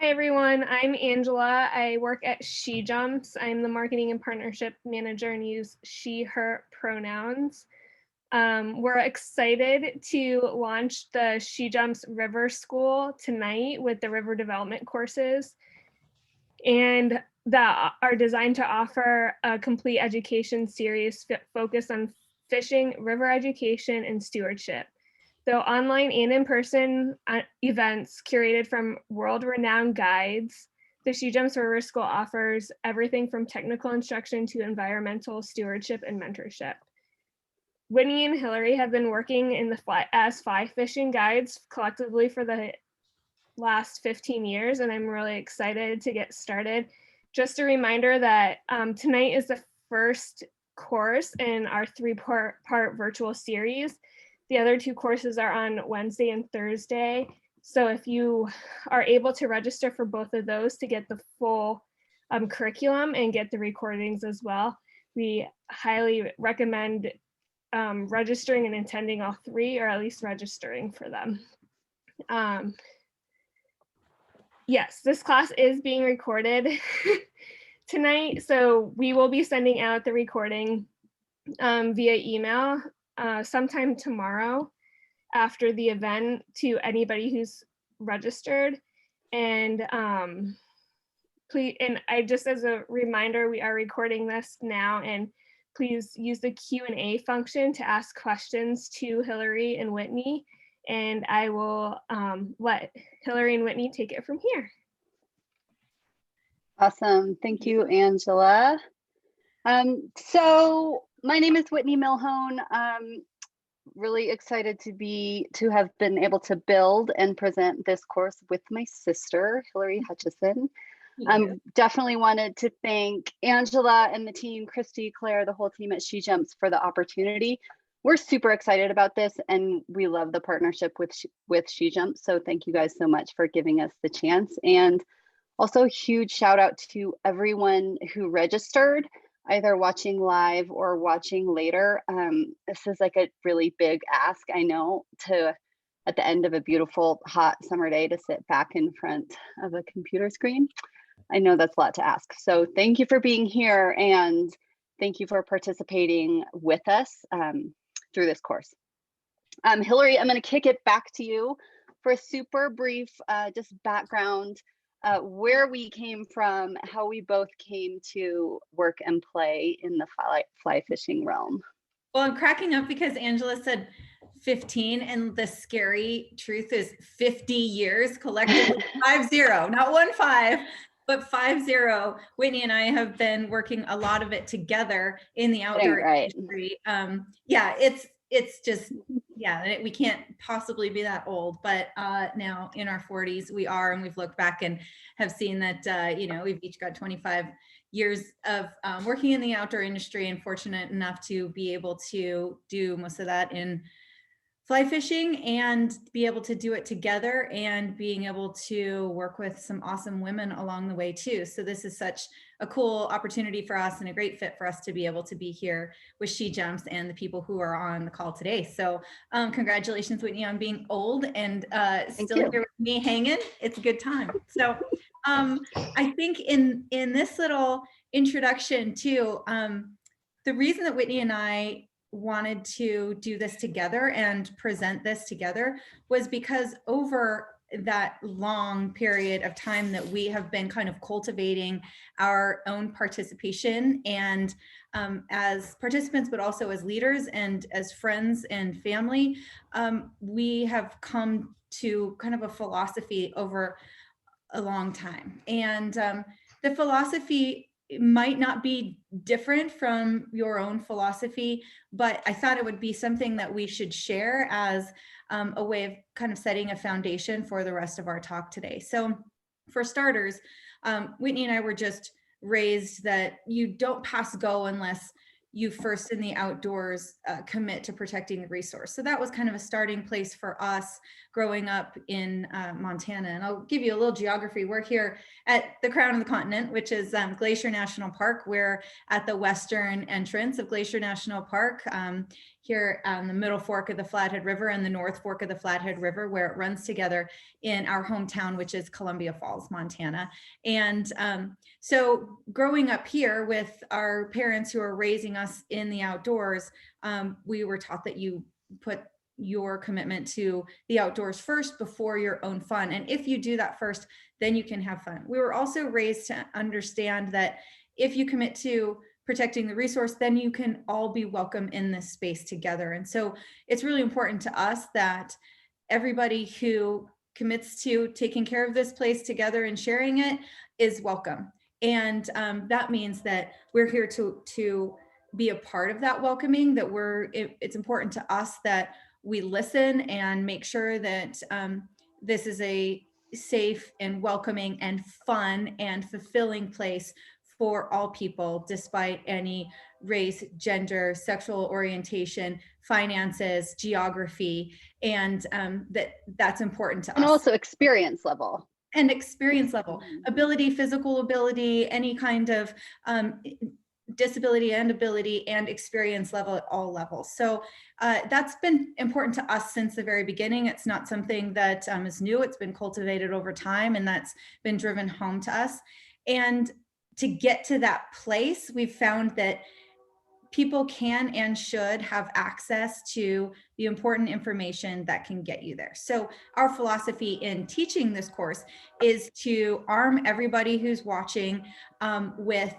Hi everyone, I'm Angela. I work at SheJumps. I'm the marketing and partnership manager and use she, her pronouns. We're excited to launch the SheJumps River School tonight with the river development courses, and that are designed to offer a complete education series focused on fishing, river education, and stewardship. So online and in-person events curated from world-renowned guides, the SheJumps River School offers everything from technical instruction to environmental stewardship and mentorship. Whitney and Hilary have been working in as fly fishing guides collectively for the last 15 years, and I'm really excited to get started. Just a reminder that tonight is the first course in our three-part virtual series. The other two courses are on Wednesday and Thursday. So if you are able to register for both of those to get the full curriculum and get the recordings as well, we highly recommend registering and attending all three, or at least registering for them. Yes, this class is being recorded tonight, so we will be sending out the recording via email sometime tomorrow after the event to anybody who's registered. And please, and I just as a reminder, we are recording this now, and please use the Q&A function to ask questions to Hilary and Whitney, and I will let Hilary and Whitney take it from here. Awesome, thank you, Angela. So my name is Whitney Milhoan. Really excited to have been able to build and present this course with my sister, Hilary Hutcheson. Definitely wanted to thank Angela and the team, Christy, Claire, the whole team at SheJumps for the opportunity. We're super excited about this, and we love the partnership with SheJumps. So thank you guys so much for giving us the chance. And also huge shout out to everyone who registered, either watching live or watching later. This is like a really big ask, I know, at the end of a beautiful hot summer day to sit back in front of a computer screen. I know that's a lot to ask. So thank you for being here, and thank you for participating with us through this course. Hilary, I'm going to kick it back to you for a super brief just background, where we came from, how we both came to work and play in the fly fishing realm. Well, I'm cracking up because Angela said 15, and the scary truth is 50 years collectively, 5-0, not 1-5. But 5-0, Whitney and I have been working a lot of it together in the outdoor industry. Yeah, it's just, yeah, we can't possibly be that old, but now in our 40s we are, and we've looked back and have seen that, you know, we've each got 25 years of working in the outdoor industry, and fortunate enough to be able to do most of that in fly fishing and be able to do it together, and being able to work with some awesome women along the way too. So this is such a cool opportunity for us and a great fit for us to be able to be here with SheJumps and the people who are on the call today. So congratulations, Whitney, on being old and still here with me hanging. It's a good time. So I think in this little introduction too, the reason that Whitney and I wanted to do this together and present this together was because over that long period of time that we have been kind of cultivating our own participation, and as participants, but also as leaders and as friends and family, we have come to kind of a philosophy over a long time. And the philosophy might not be different from your own philosophy, but I thought it would be something that we should share as a way of kind of setting a foundation for the rest of our talk today. So for starters, Whitney and I were just raised that you don't pass go unless you first in the outdoors commit to protecting the resource. So that was kind of a starting place for us growing up in Montana. And I'll give you a little geography. We're here at the crown of the continent, which is Glacier National Park. We're at the western entrance of Glacier National Park here on the Middle Fork of the Flathead River and the North Fork of the Flathead River, where it runs together in our hometown, which is Columbia Falls, Montana. And so growing up here with our parents who are raising us in the outdoors, we were taught that you put your commitment to the outdoors first before your own fun. And if you do that first, then you can have fun. We were also raised to understand that if you commit to protecting the resource, then you can all be welcome in this space together. And so it's really important to us that everybody who commits to taking care of this place together and sharing it is welcome. And that means that we're here to be a part of that welcoming, that it's important to us that we listen and make sure that this is a safe and welcoming and fun and fulfilling place for all people, despite any race, gender, sexual orientation, finances, geography, and that's important to us. And also experience level. And experience level, ability, physical ability, any kind of disability and ability, and experience level at all levels. So that's been important to us since the very beginning. It's not something that is new. It's been cultivated over time, and that's been driven home to us. And to get to that place, we've found that people can and should have access to the important information that can get you there. So our philosophy in teaching this course is to arm everybody who's watching with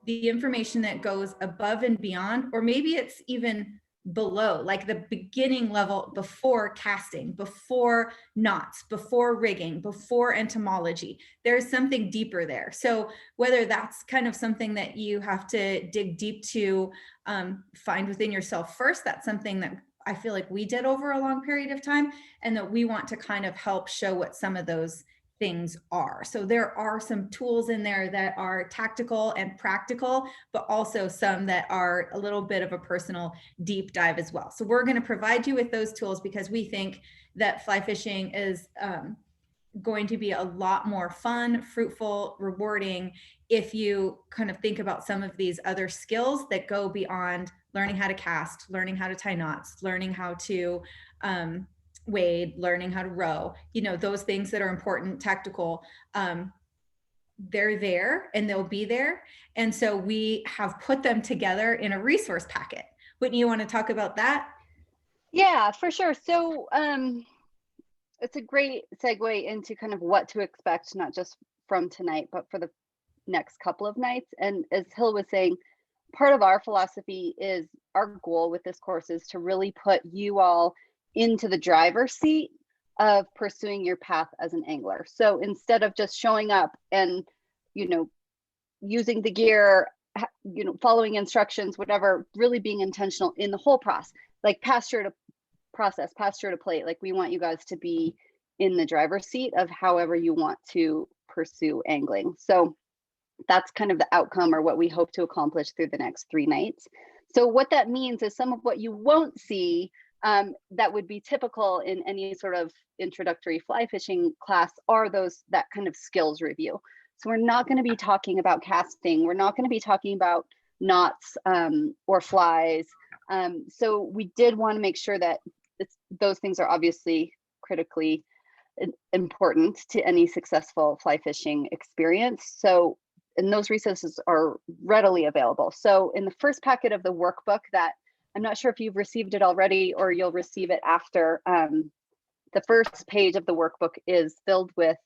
the information that goes above and beyond, or maybe it's even below, like the beginning level, before casting, before knots, before rigging, before entomology. There's something deeper there. So whether that's kind of something that you have to dig deep to find within yourself first, that's something that I feel like we did over a long period of time, and that we want to kind of help show what some of those things are. So there are some tools in there that are tactical and practical, but also some that are a little bit of a personal deep dive as well. So we're going to provide you with those tools because we think that fly fishing is going to be a lot more fun, fruitful, rewarding if you kind of think about some of these other skills that go beyond learning how to cast, learning how to tie knots, learning how to wade, learning how to row, those things that are important, tactical, they're there and they'll be there. And so we have put them together in a resource packet. Whitney, you want to talk about that? Yeah, for sure. So it's a great segue into kind of what to expect, not just from tonight, but for the next couple of nights. And as Hill was saying, part of our philosophy is, our goal with this course is to really put you all into the driver's seat of pursuing your path as an angler. So instead of just showing up and, using the gear, following instructions, whatever, really being intentional in the whole process, like pasture to plate. Like, we want you guys to be in the driver's seat of however you want to pursue angling. So that's kind of the outcome, or what we hope to accomplish through the next 3 nights. So what that means is some of what you won't see that would be typical in any sort of introductory fly fishing class are that kind of skills review. So we're not going to be talking about casting. We're not going to be talking about knots or flies. So we did want to make sure that those things are obviously critically important to any successful fly fishing experience. So, and those resources are readily available. So in the first packet of the workbook, that I'm not sure if you've received it already or you'll receive it after, the first page of the workbook is filled with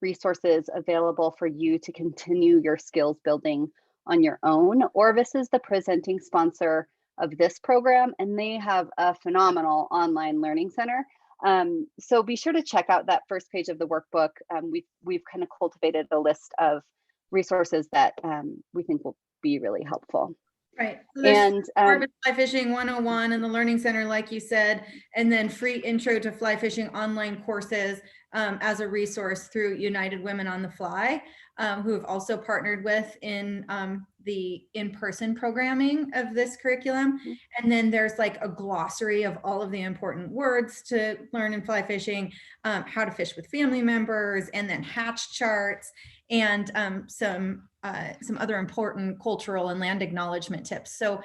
resources available for you to continue your skills building on your own. Orvis is the presenting sponsor of this program, and they have a phenomenal online learning center. So be sure to check out that first page of the workbook. We've kind of cultivated a list of resources that we think will be really helpful. Right. So and Fly Fishing 101 in the Learning Center, like you said, and then free intro to fly fishing online courses as a resource through United Women on the Fly, who have also partnered with in the in-person programming of this curriculum. And then there's like a glossary of all of the important words to learn in fly fishing, how to fish with family members, and then hatch charts, and some other important cultural and land acknowledgement tips. So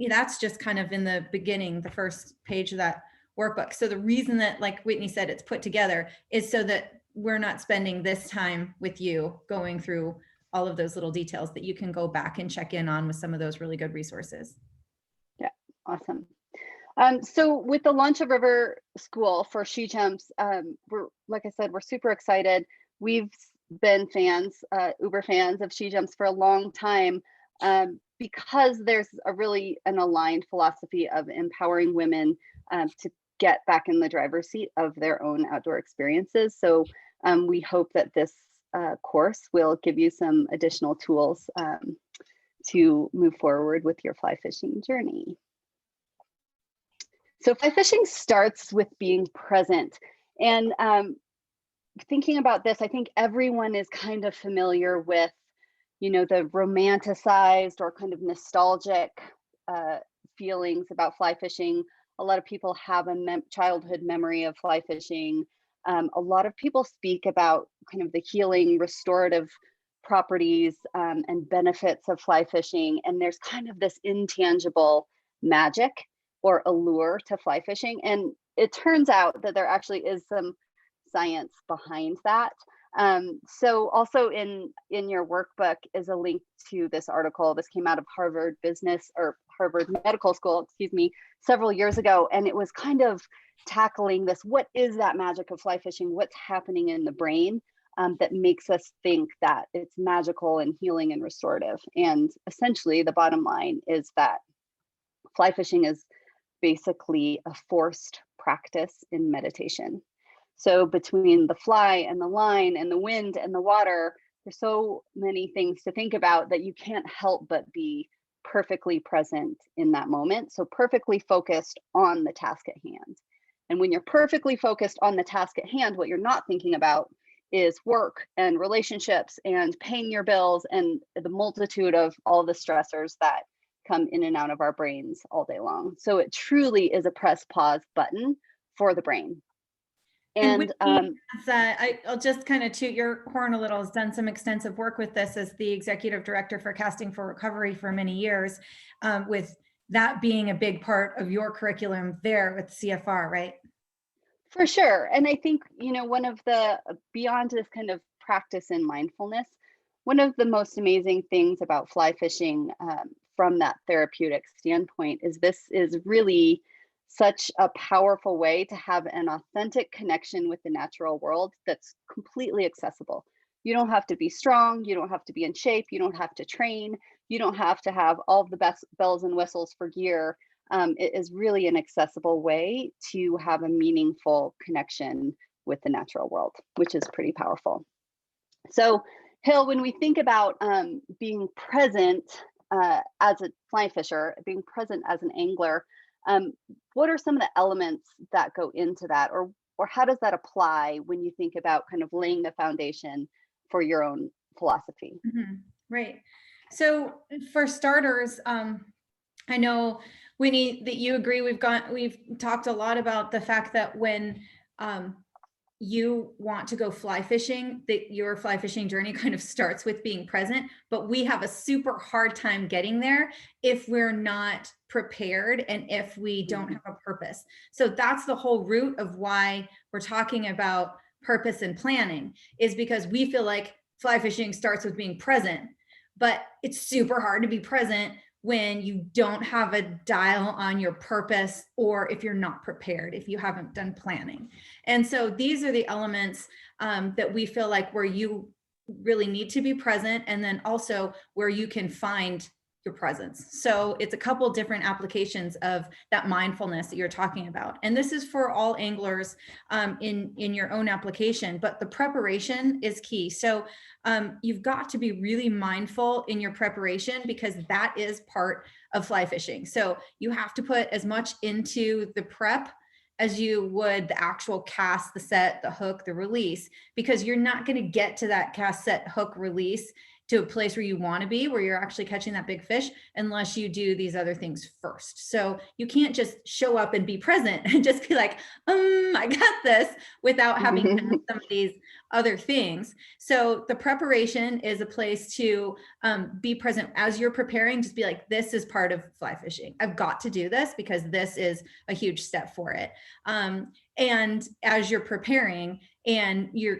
that's just kind of in the beginning, the first page of that workbook. So the reason that, like Whitney said, it's put together is so that we're not spending this time with you going through all of those little details, that you can go back and check in on with some of those really good resources. Yeah, awesome. So with the launch of River School for SheJumps, we're, like I said, we're super excited. We've been fans, uber fans of SheJumps for a long time, because there's an aligned philosophy of empowering women to get back in the driver's seat of their own outdoor experiences. So we hope that this course will give you some additional tools to move forward with your fly fishing journey. So fly fishing starts with being present. And thinking about this, I think everyone is kind of familiar with, you know, the romanticized or kind of nostalgic feelings about fly fishing. A lot of people have a childhood memory of fly fishing. A lot of people speak about kind of the healing, restorative properties and benefits of fly fishing. And there's kind of this intangible magic or allure to fly fishing. And it turns out that there actually is some science behind that. So also in your workbook is a link to this article. This came out of Harvard Medical School, excuse me, several years ago. And it was kind of tackling this, what is that magic of fly fishing? What's happening in the brain that makes us think that it's magical and healing and restorative? And essentially the bottom line is that fly fishing is basically a forced practice in meditation. So between the fly and the line and the wind and the water, there's so many things to think about that you can't help but be perfectly present in that moment. So perfectly focused on the task at hand. And when you're perfectly focused on the task at hand, what you're not thinking about is work and relationships and paying your bills and the multitude of all the stressors that come in and out of our brains all day long. So it truly is a press pause button for the brain. And Whitney, I'll just kind of toot your horn a little, has done some extensive work with this as the executive director for Casting for Recovery for many years, with that being a big part of your curriculum there with CFR, right? For sure. And I think, you know, one of the, beyond this kind of practice in mindfulness, one of the most amazing things about fly fishing from that therapeutic standpoint is this is really such a powerful way to have an authentic connection with the natural world that's completely accessible. You don't have to be strong, you don't have to be in shape, you don't have to train, you don't have to have all of the best bells and whistles for gear. It is really an accessible way to have a meaningful connection with the natural world, which is pretty powerful. So Hill, when we think about being present as a fly fisher, being present as an angler, what are some of the elements that go into that, or how does that apply when you think about kind of laying the foundation for your own philosophy? Mm-hmm. Right. So for starters, I know, Whitney, that you agree. We've talked a lot about the fact that when you want to go fly fishing, that your fly fishing journey kind of starts with being present, but we have a super hard time getting there if we're not prepared and if we don't have a purpose. So that's the whole root of why we're talking about purpose and planning, is because we feel like fly fishing starts with being present, but it's super hard to be present when you don't have a dial on your purpose, or if you're not prepared, if you haven't done planning. And so these are the elements that we feel like where you really need to be present, and then also where you can find your presence. So it's a couple different applications of that mindfulness that you're talking about. And this is for all anglers in your own application, but the preparation is key. So you've got to be really mindful in your preparation, because that is part of fly fishing. So you have to put as much into the prep as you would the actual cast, the set, the hook, the release, because you're not going to get to that cast, set, hook, release to a place where you want to be, where you're actually catching that big fish, unless you do these other things first. So you can't just show up and be present and just be like, I got this, without having done some of these other things. So the preparation is a place to be present as you're preparing. Just be like, this is part of fly fishing. I've got to do this because this is a huge step for it. And as you're preparing, and you're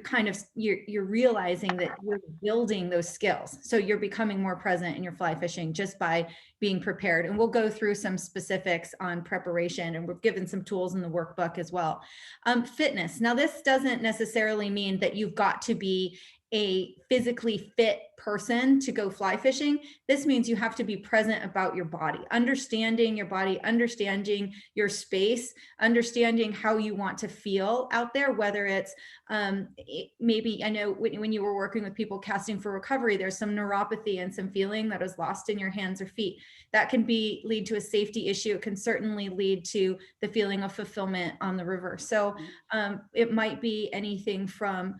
you're realizing that you're building those skills. So you're becoming more present in your fly fishing just by being prepared. And we'll go through some specifics on preparation, and we're given some tools in the workbook as well. Fitness. Now, this doesn't necessarily mean that you've got to be a physically fit person to go fly fishing. This means you have to be present about your body, understanding your body, understanding your space, understanding how you want to feel out there, whether it's maybe, I know when you were working with people casting for recovery, there's some neuropathy and some feeling that is lost in your hands or feet. That can lead to a safety issue. It can certainly lead to the feeling of fulfillment on the river. So it might be anything from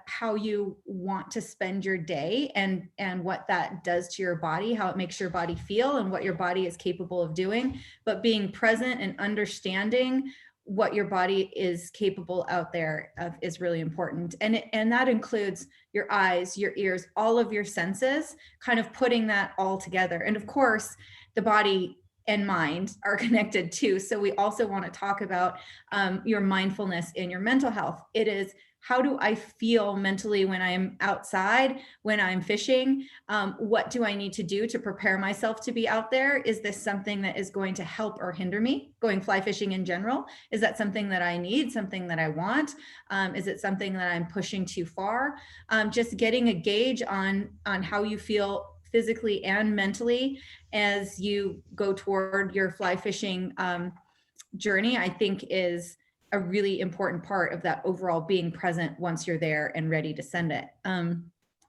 how you want to spend your day and what that does to your body, how it makes your body feel and what your body is capable of doing, but being present and understanding what your body is capable out there of is really important. And that includes your eyes, your ears, all of your senses, kind of putting that all together. And of course, the body and mind are connected too. So we also want to talk about your mindfulness and your mental health. It is, how do I feel mentally when I'm outside, when I'm fishing? What do I need to do to prepare myself to be out there? Is this something that is going to help or hinder me going fly fishing in general? Is that something that I need, something that I want? Is it something that I'm pushing too far? Just getting a gauge on how you feel physically and mentally as you go toward your fly fishing journey, I think is a really important part of that overall being present once you're there and ready to send it.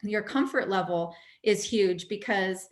Your comfort level is huge, because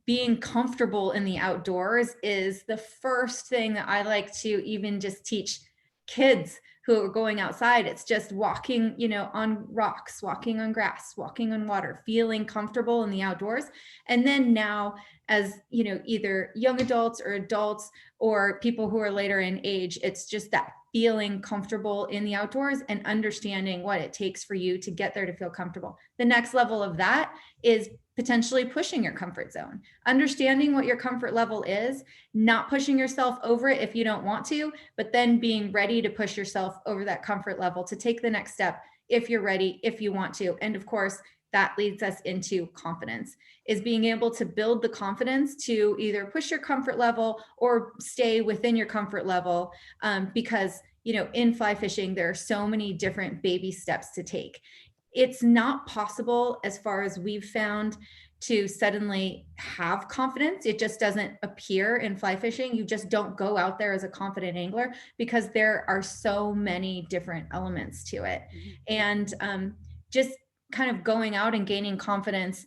being comfortable in the outdoors is the first thing that I like to even just teach kids who are going outside. It's just walking, on rocks, walking on grass, walking on water, feeling comfortable in the outdoors. And then now, as either young adults or adults or people who are later in age, it's just that feeling comfortable in the outdoors and understanding what it takes for you to get there to feel comfortable. The next level of that is potentially pushing your comfort zone, understanding what your comfort level is, not pushing yourself over it if you don't want to, but then being ready to push yourself over that comfort level to take the next step if you're ready, if you want to. And of course, that leads us into confidence, is being able to build the confidence to either push your comfort level or stay within your comfort level. Because, in fly fishing, there are so many different baby steps to take. It's not possible, as far as we've found, to suddenly have confidence. It just doesn't appear in fly fishing. You just don't go out there as a confident angler, because there are so many different elements to it. And just kind of going out and gaining confidence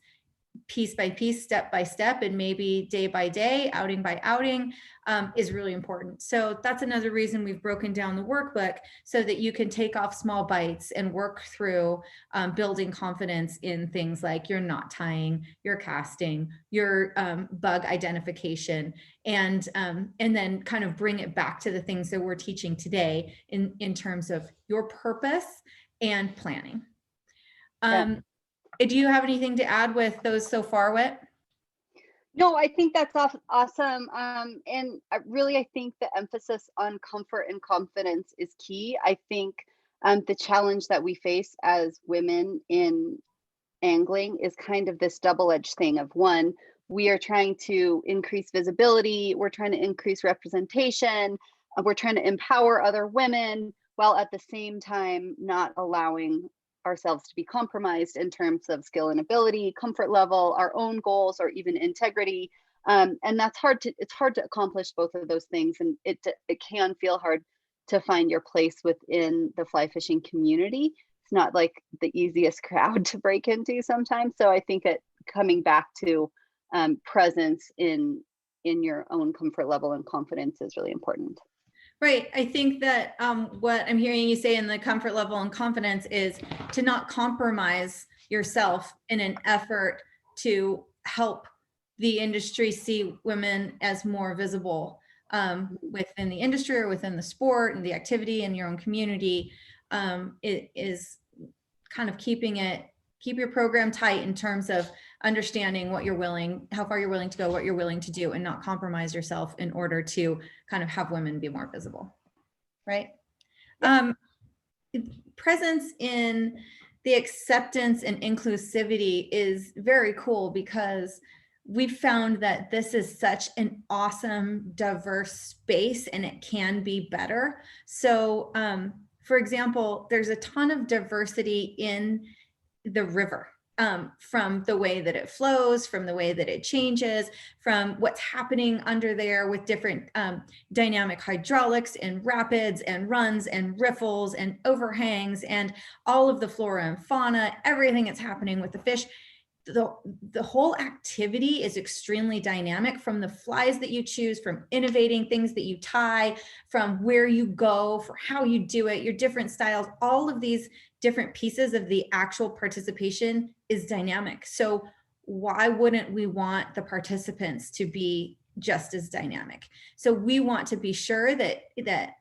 piece by piece, step by step, and maybe day by day, outing by outing, is really important. So that's another reason we've broken down the workbook, so that you can take off small bites and work through building confidence in things like your knot tying, your casting, your bug identification, and then kind of bring it back to the things that we're teaching today in terms of your purpose and planning. Do you have anything to add with those so far, Whit? No, I think that's awesome. And I think the emphasis on comfort and confidence is key. I think the challenge that we face as women in angling is kind of this double-edged thing of, one, we are trying to increase visibility, we're trying to increase representation, we're trying to empower other women, while at the same time not allowing ourselves to be compromised in terms of skill and ability, comfort level, our own goals, or even integrity. And that's it's hard to accomplish both of those things. And it can feel hard to find your place within the fly fishing community. It's not like the easiest crowd to break into sometimes. So I think coming back to presence in your own comfort level and confidence is really important. Right. I think that what I'm hearing you say in the comfort level and confidence is to not compromise yourself in an effort to help the industry see women as more visible within the industry or within the sport and the activity in your own community. It is kind of keep your program tight in terms of understanding what you're willing, how far you're willing to go, what you're willing to do, and not compromise yourself in order to kind of have women be more visible, right? Presence in the acceptance and inclusivity is very cool, because we've found that this is such an awesome, diverse space, and it can be better. So, for example, there's a ton of diversity in the river, from the way that it flows, from the way that it changes, from what's happening under there with different dynamic hydraulics and rapids and runs and riffles and overhangs and all of the flora and fauna, everything that's happening with the fish. The whole activity is extremely dynamic, from the flies that you choose, from innovating things that you tie, from where you go, for how you do it, your different styles, all of these different pieces of the actual participation is dynamic. So why wouldn't we want the participants to be just as dynamic? So we want to be sure that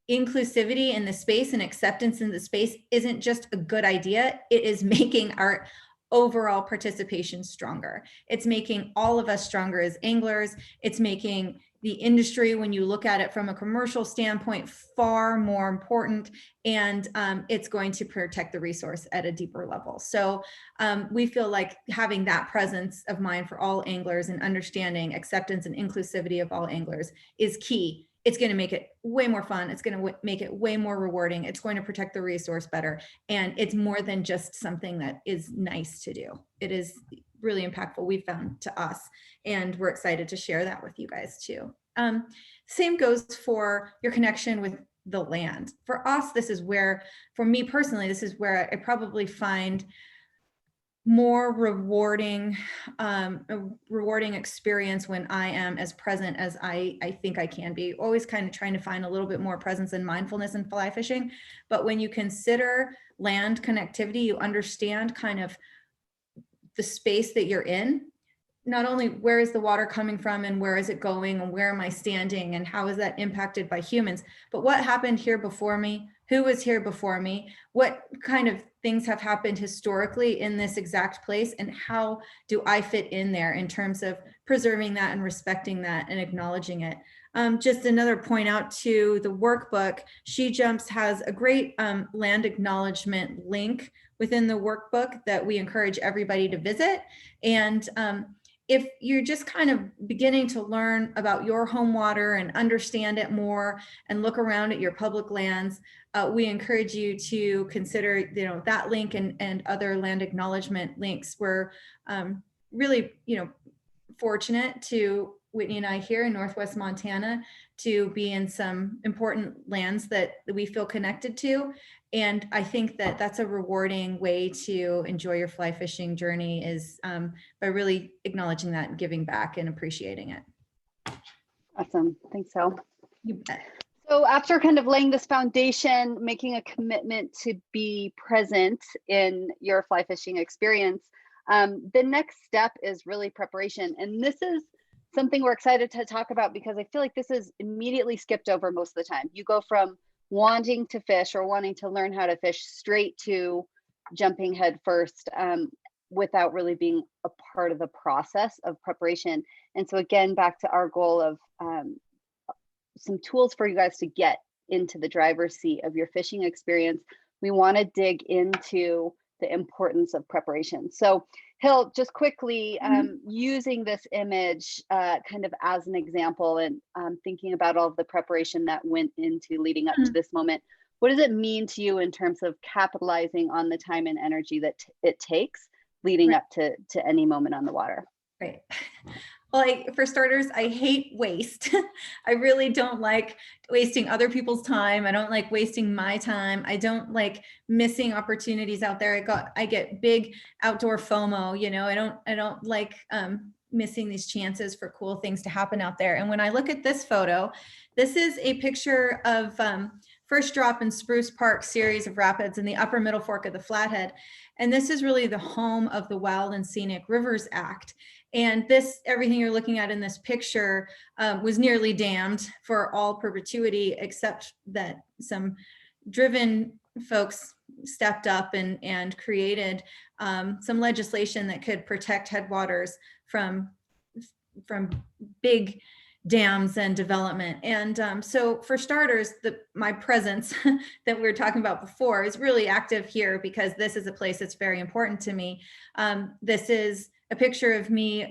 inclusivity in the space and acceptance in the space isn't just a good idea. It is making our overall participation stronger. It's making all of us stronger as anglers. It's making the industry, when you look at it from a commercial standpoint, far more important, and it's going to protect the resource at a deeper level. So we feel like having that presence of mind for all anglers and understanding acceptance and inclusivity of all anglers is key. It's going to make it way more fun. It's going to make it way more rewarding. It's going to protect the resource better. And it's more than just something that is nice to do. It is really impactful, we found, to us. And we're excited to share that with you guys too. Same goes for your connection with the land. For us, this is where, for me personally, this is where I probably find more rewarding, a rewarding experience when I am as present as I think I can be. Always kind of trying to find a little bit more presence and mindfulness in fly fishing. But when you consider land connectivity, you understand kind of the space that you're in. Not only where is the water coming from and where is it going and where am I standing and how is that impacted by humans, but what happened here before me? Who was here before me? What kind of things have happened historically in this exact place? And how do I fit in there in terms of preserving that and respecting that and acknowledging it? Just another point out to the workbook, SheJumps has a great land acknowledgement link within the workbook that we encourage everybody to visit. And if you're just kind of beginning to learn about your home water and understand it more and look around at your public lands, we encourage you to consider, that link and other land acknowledgement links. We're really, fortunate to, Whitney and I here in Northwest Montana, to be in some important lands that we feel connected to. And I think that that's a rewarding way to enjoy your fly fishing journey, is by really acknowledging that and giving back and appreciating it. Awesome. Thanks, Hel. You bet. So after kind of laying this foundation, making a commitment to be present in your fly fishing experience, the next step is really preparation. And this is something we're excited to talk about, because I feel like this is immediately skipped over most of the time. You go from wanting to fish or wanting to learn how to fish straight to jumping head first, without really being a part of the process of preparation. And so again, back to our goal of some tools for you guys to get into the driver's seat of your fishing experience, we want to dig into the importance of preparation. So Hil, just quickly, using this image kind of as an example, and thinking about all of the preparation that went into leading up to this moment, what does it mean to you in terms of capitalizing on the time and energy that it takes leading up to any moment on the water? Right. Well, for starters, I hate waste. I really don't like wasting other people's time. I don't like wasting my time. I don't like missing opportunities out there. I get big outdoor FOMO, I don't like missing these chances for cool things to happen out there. And when I look at this photo, this is a picture of, first drop in Spruce Park series of rapids in the upper middle fork of the Flathead. And this is really the home of the Wild and Scenic Rivers Act. And this, everything you're looking at in this picture was nearly dammed for all perpetuity, except that some driven folks stepped up and created some legislation that could protect headwaters from big dams and development. And so for starters, my presence that we were talking about before is really active here because this is a place that's very important to me. This is a picture of me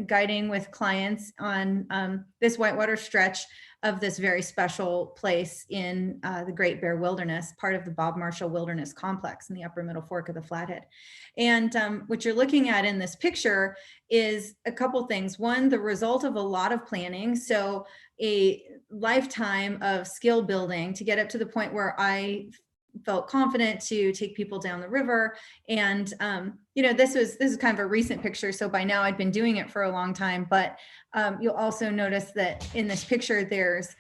guiding with clients on this whitewater stretch of this very special place in the Great Bear Wilderness, part of the Bob Marshall Wilderness Complex in the upper middle fork of the Flathead. And what you're looking at in this picture is a couple things. One, the result of a lot of planning. So a lifetime of skill building to get up to the point where I felt confident to take people down the river. And, you know, this is kind of a recent picture. So by now I'd been doing it for a long time, but you'll also notice that in this picture, there's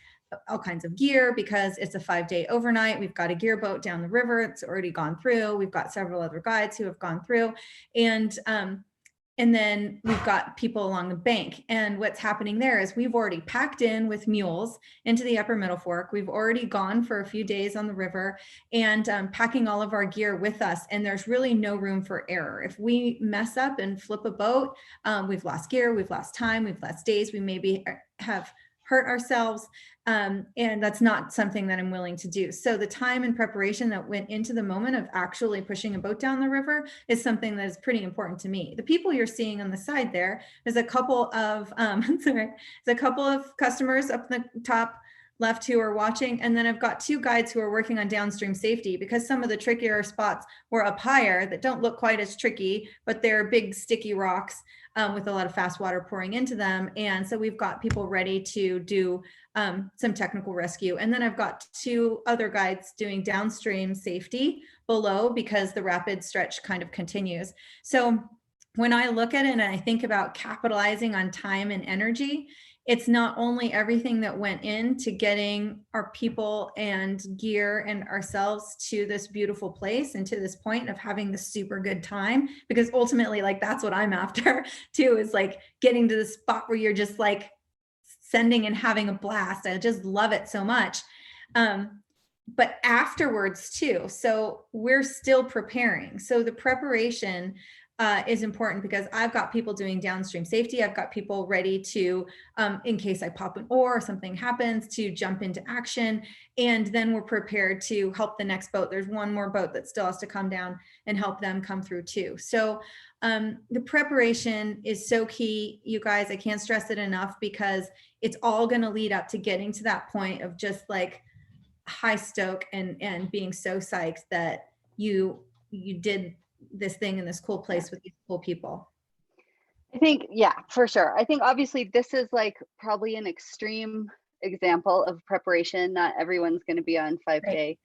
all kinds of gear because it's a 5-day overnight. We've got a gear boat down the river. It's already gone through. We've got several other guides who have gone through, and then we've got people along the bank. And what's happening there is we've already packed in with mules into the upper middle fork. We've already gone for a few days on the river and packing all of our gear with us. And there's really no room for error. If we mess up and flip a boat, we've lost gear, we've lost time, we've lost days, we maybe have hurt ourselves. And that's not something that I'm willing to do. So the time and preparation that went into the moment of actually pushing a boat down the river is something that is pretty important to me. The people you're seeing on the side there's a couple of, there's a couple of customers up the top left who are watching. And then I've got 2 guides who are working on downstream safety because some of the trickier spots were up higher that don't look quite as tricky, but they're big sticky rocks with a lot of fast water pouring into them. And so we've got people ready to do some technical rescue. And then I've got 2 other guides doing downstream safety below because the rapid stretch kind of continues. So when I look at it and I think about capitalizing on time and energy, it's not only everything that went into getting our people and gear and ourselves to this beautiful place and to this point of having this super good time, because ultimately, like, that's what I'm after too, is like getting to the spot where you're just like sending and having a blast. I just love it so much. But afterwards too. So we're still preparing. So the preparation is important because I've got people doing downstream safety. I've got people ready to, in case I pop an oar or something happens, to jump into action. And then we're prepared to help the next boat. There's one more boat that still has to come down and help them come through too. So the preparation is so key, you guys. I can't stress it enough because it's all going to lead up to getting to that point of just like high stoke and being so psyched that you did this thing in this cool place with these cool people. I think, yeah, for sure. I think obviously this is like probably an extreme example of preparation. Not everyone's going to be on 5-day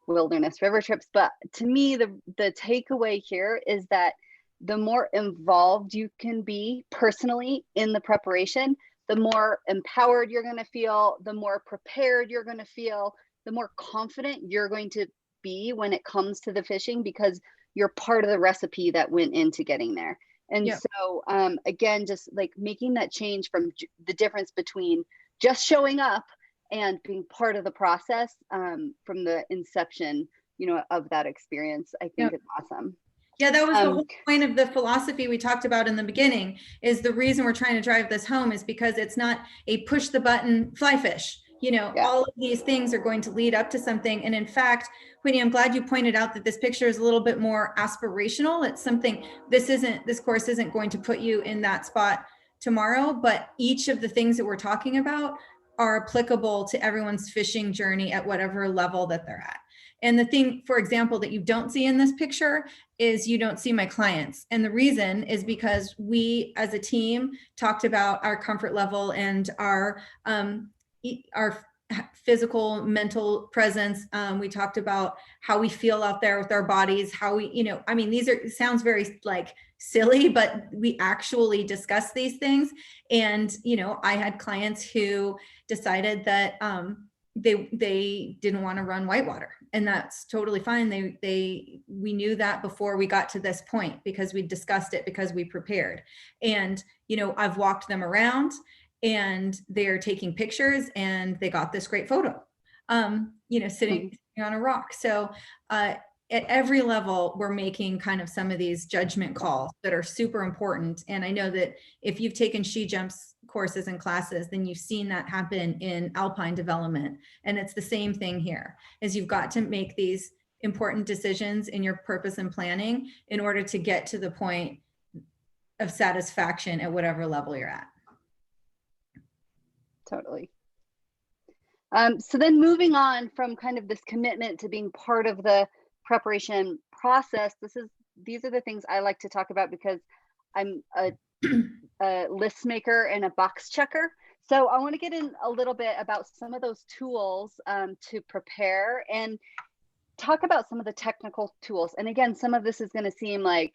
wilderness river trips, but to me, the takeaway here is that the more involved you can be personally in the preparation, the more empowered you're going to feel, the more prepared you're going to feel, the more confident you're going to be when it comes to the fishing, because you're part of the recipe that went into getting there. And so again, just like making that change from the difference between just showing up and being part of the process from the inception, you know, of that experience, I think is awesome. Yeah, that was the whole point of the philosophy we talked about in the beginning, is the reason we're trying to drive this home is because it's not a push the button fly fish. You know, all of these things are going to lead up to something. And in fact, Whitney, I'm glad you pointed out that this picture is a little bit more aspirational. It's something, this course isn't going to put you in that spot tomorrow, but each of the things that we're talking about are applicable to everyone's fishing journey at whatever level that they're at. And the thing, for example, that you don't see in this picture is you don't see my clients. And the reason is because we as a team talked about our comfort level and our physical, mental presence. We talked about how we feel out there with our bodies, how we, you know, I mean, sounds very like silly, but we actually discuss these things. And, you know, I had clients who decided that, they didn't want to run whitewater, and that's totally fine. We knew that before we got to this point, because we discussed it, because we prepared. And, you know, I've walked them around and they're taking pictures, and they got this great photo, you know, sitting on a rock. So, at every level, we're making kind of some of these judgment calls that are super important. And I know that if you've taken SheJumps courses and classes, then you've seen that happen in alpine development. And it's the same thing here, is you've got to make these important decisions in your purpose and planning in order to get to the point of satisfaction at whatever level you're at. Totally. So then moving on from kind of this commitment to being part of the preparation process, these are the things I like to talk about, because I'm a list maker and a box checker. So I want to get in a little bit about some of those tools to prepare, and talk about some of the technical tools. And again, some of this is going to seem like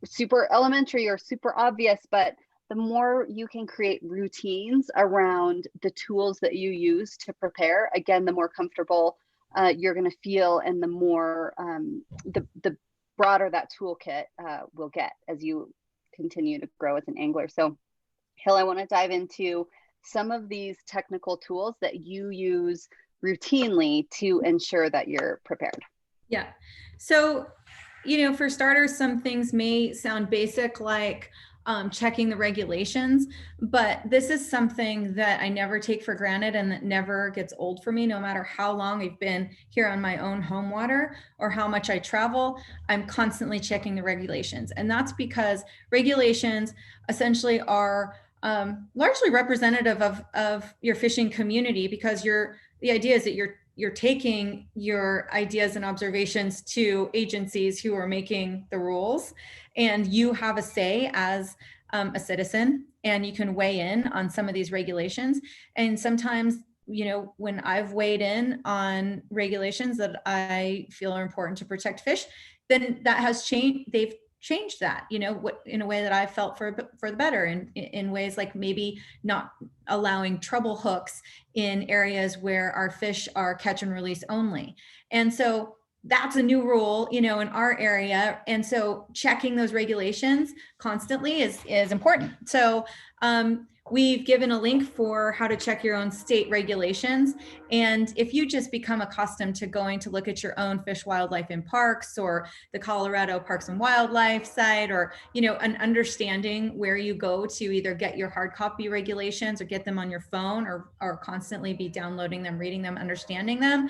super elementary or super obvious, but the more you can create routines around the tools that you use to prepare, again, the more comfortable you're going to feel, and the more the broader that toolkit will get as you continue to grow as an angler. So Hill, I want to dive into some of these technical tools that you use routinely to ensure that you're prepared. Yeah. So, you know, for starters, some things may sound basic, like checking the regulations, but this is something that I never take for granted, and that never gets old for me, no matter how long I've been here on my own home water or how much I travel. I'm constantly checking the regulations. And that's because regulations essentially are largely representative of your fishing community, because the idea is that you're taking your ideas and observations to agencies who are making the rules, and you have a say as a citizen, and you can weigh in on some of these regulations. And sometimes, you know, when I've weighed in on regulations that I feel are important to protect fish, then that has changed. They've changed that, you know, in a way that I felt for the better, in ways like maybe not allowing treble hooks in areas where our fish are catch and release only. And so that's a new rule, you know, in our area. And so checking those regulations constantly is important. So we've given a link for how to check your own state regulations. And if you just become accustomed to going to look at your own fish, wildlife, and parks, or the Colorado Parks and Wildlife site, or, you know, an understanding where you go to either get your hard copy regulations or get them on your phone, or constantly be downloading them, reading them, understanding them.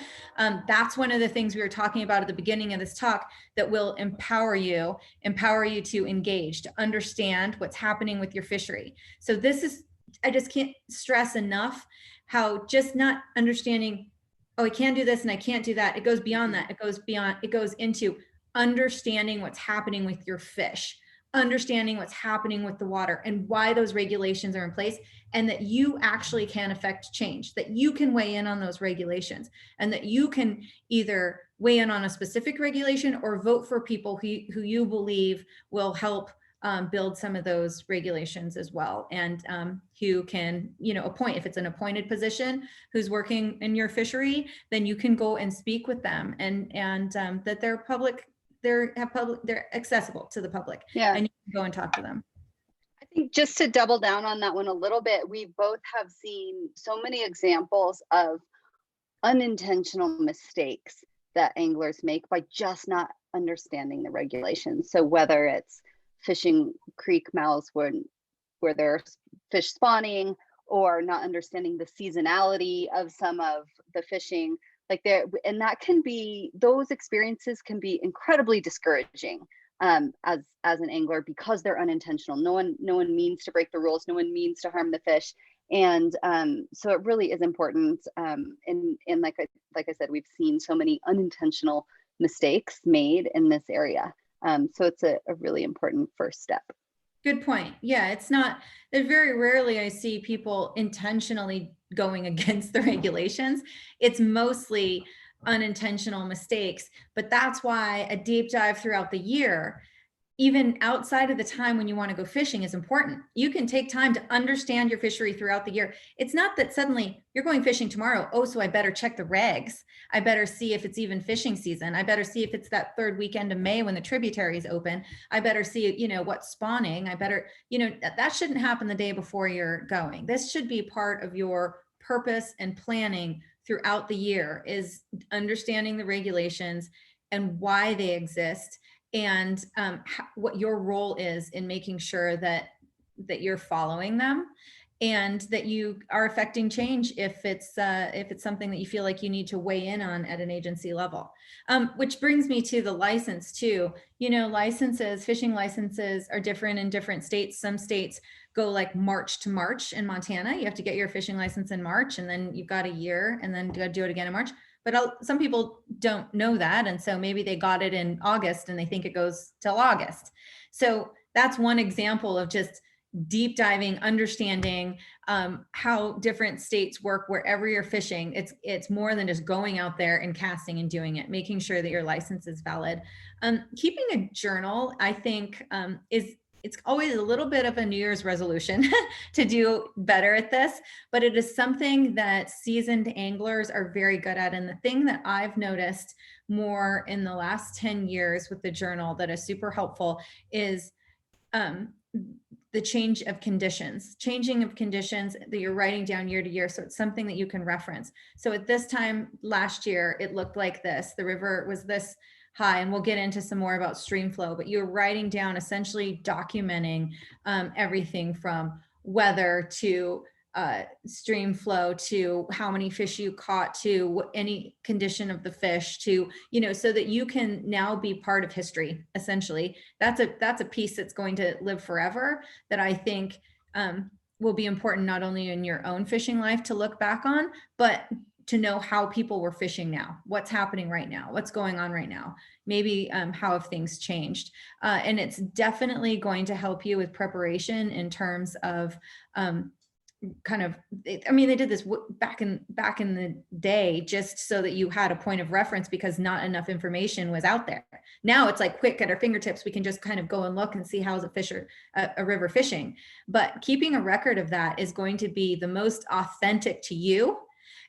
That's one of the things we were talking about at the beginning of this talk that will empower you to engage, to understand what's happening with your fishery. So this is, I just can't stress enough how just not understanding, oh, I can do this and I can't do that. It goes beyond that. It goes into understanding what's happening with your fish, understanding what's happening with the water, and why those regulations are in place, and that you actually can affect change, that you can weigh in on those regulations, and that you can either weigh in on a specific regulation or vote for people who you believe will help build some of those regulations as well, and who can, you know, appoint, if it's an appointed position, who's working in your fishery, then you can go and speak with them, and that they're public, they're accessible to the public. Yeah. And you can go and talk to them. I think just to double down on that one a little bit, we both have seen so many examples of unintentional mistakes that anglers make by just not understanding the regulations. So whether it's fishing creek mouths where there's fish spawning, or not understanding the seasonality of some of the fishing, like there, and that can be, those experiences can be incredibly discouraging as an angler, because they're unintentional. No one means to break the rules. No one means to harm the fish. And so it really is important. And like I said, we've seen so many unintentional mistakes made in this area. So it's a really important first step. Good point. Yeah, it's not, very rarely I see people intentionally going against the regulations. It's mostly unintentional mistakes, but that's why a deep dive throughout the year even outside of the time when you want to go fishing is important. You can take time to understand your fishery throughout the year. It's not that suddenly you're going fishing tomorrow. Oh, so I better check the regs. I better see if it's even fishing season. I better see if it's that third weekend of May when the tributaries open. I better see, you know, what's spawning. I better, you know, that shouldn't happen the day before you're going. This should be part of your purpose and planning throughout the year, is understanding the regulations and why they exist, and what your role is in making sure that you're following them, and that you are affecting change if it's something that you feel like you need to weigh in on at an agency level. Which brings me to the license too. You know, licenses, fishing licenses are different in different states. Some states go like March to March. In Montana, you have to get your fishing license in March, and then you've got a year, and then you got to do it again in March. But some people don't know that. And so maybe they got it in August and they think it goes till August. So that's one example of just deep diving, understanding how different states work wherever you're fishing. It's more than just going out there and casting and doing it, making sure that your license is valid. Keeping a journal, I think, it's always a little bit of a New Year's resolution to do better at this, but it is something that seasoned anglers are very good at. And the thing that I've noticed more in the last 10 years with the journal that is super helpful is the changing of conditions that you're writing down year to year. So it's something that you can reference. So at this time last year, it looked like this. The river was this high, and we'll get into some more about stream flow, but you're writing down, essentially documenting everything from weather to stream flow to how many fish you caught to any condition of the fish to, you know, so that you can now be part of history. Essentially, that's a piece that's going to live forever, that I think will be important not only in your own fishing life to look back on, but to know how people were fishing now, what's happening right now, what's going on right now, maybe how have things changed. And it's definitely going to help you with preparation in terms of kind of, I mean, they did this back in the day just so that you had a point of reference because not enough information was out there. Now it's like quick at our fingertips. We can just kind of go and look and see how's a river fishing. But keeping a record of that is going to be the most authentic to you.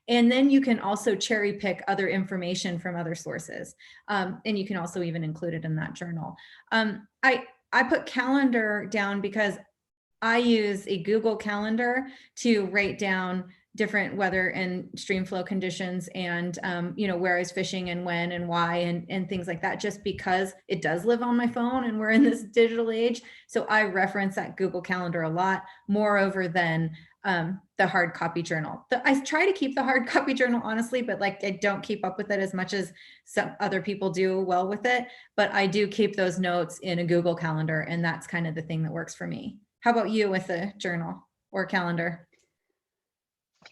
And then you can also cherry pick other information from other sources. And you can also even include it in that journal. I put calendar down because I use a Google Calendar to write down different weather and stream flow conditions and, you know, where I was fishing and when and why and things like that, just because it does live on my phone and we're in this digital age. So I reference that Google Calendar a lot, moreover than the hard copy journal. I try to keep the hard copy journal, honestly, but like I don't keep up with it as much as some other people do well with it. But I do keep those notes in a Google Calendar, and that's kind of the thing that works for me. How about you with a journal or calendar?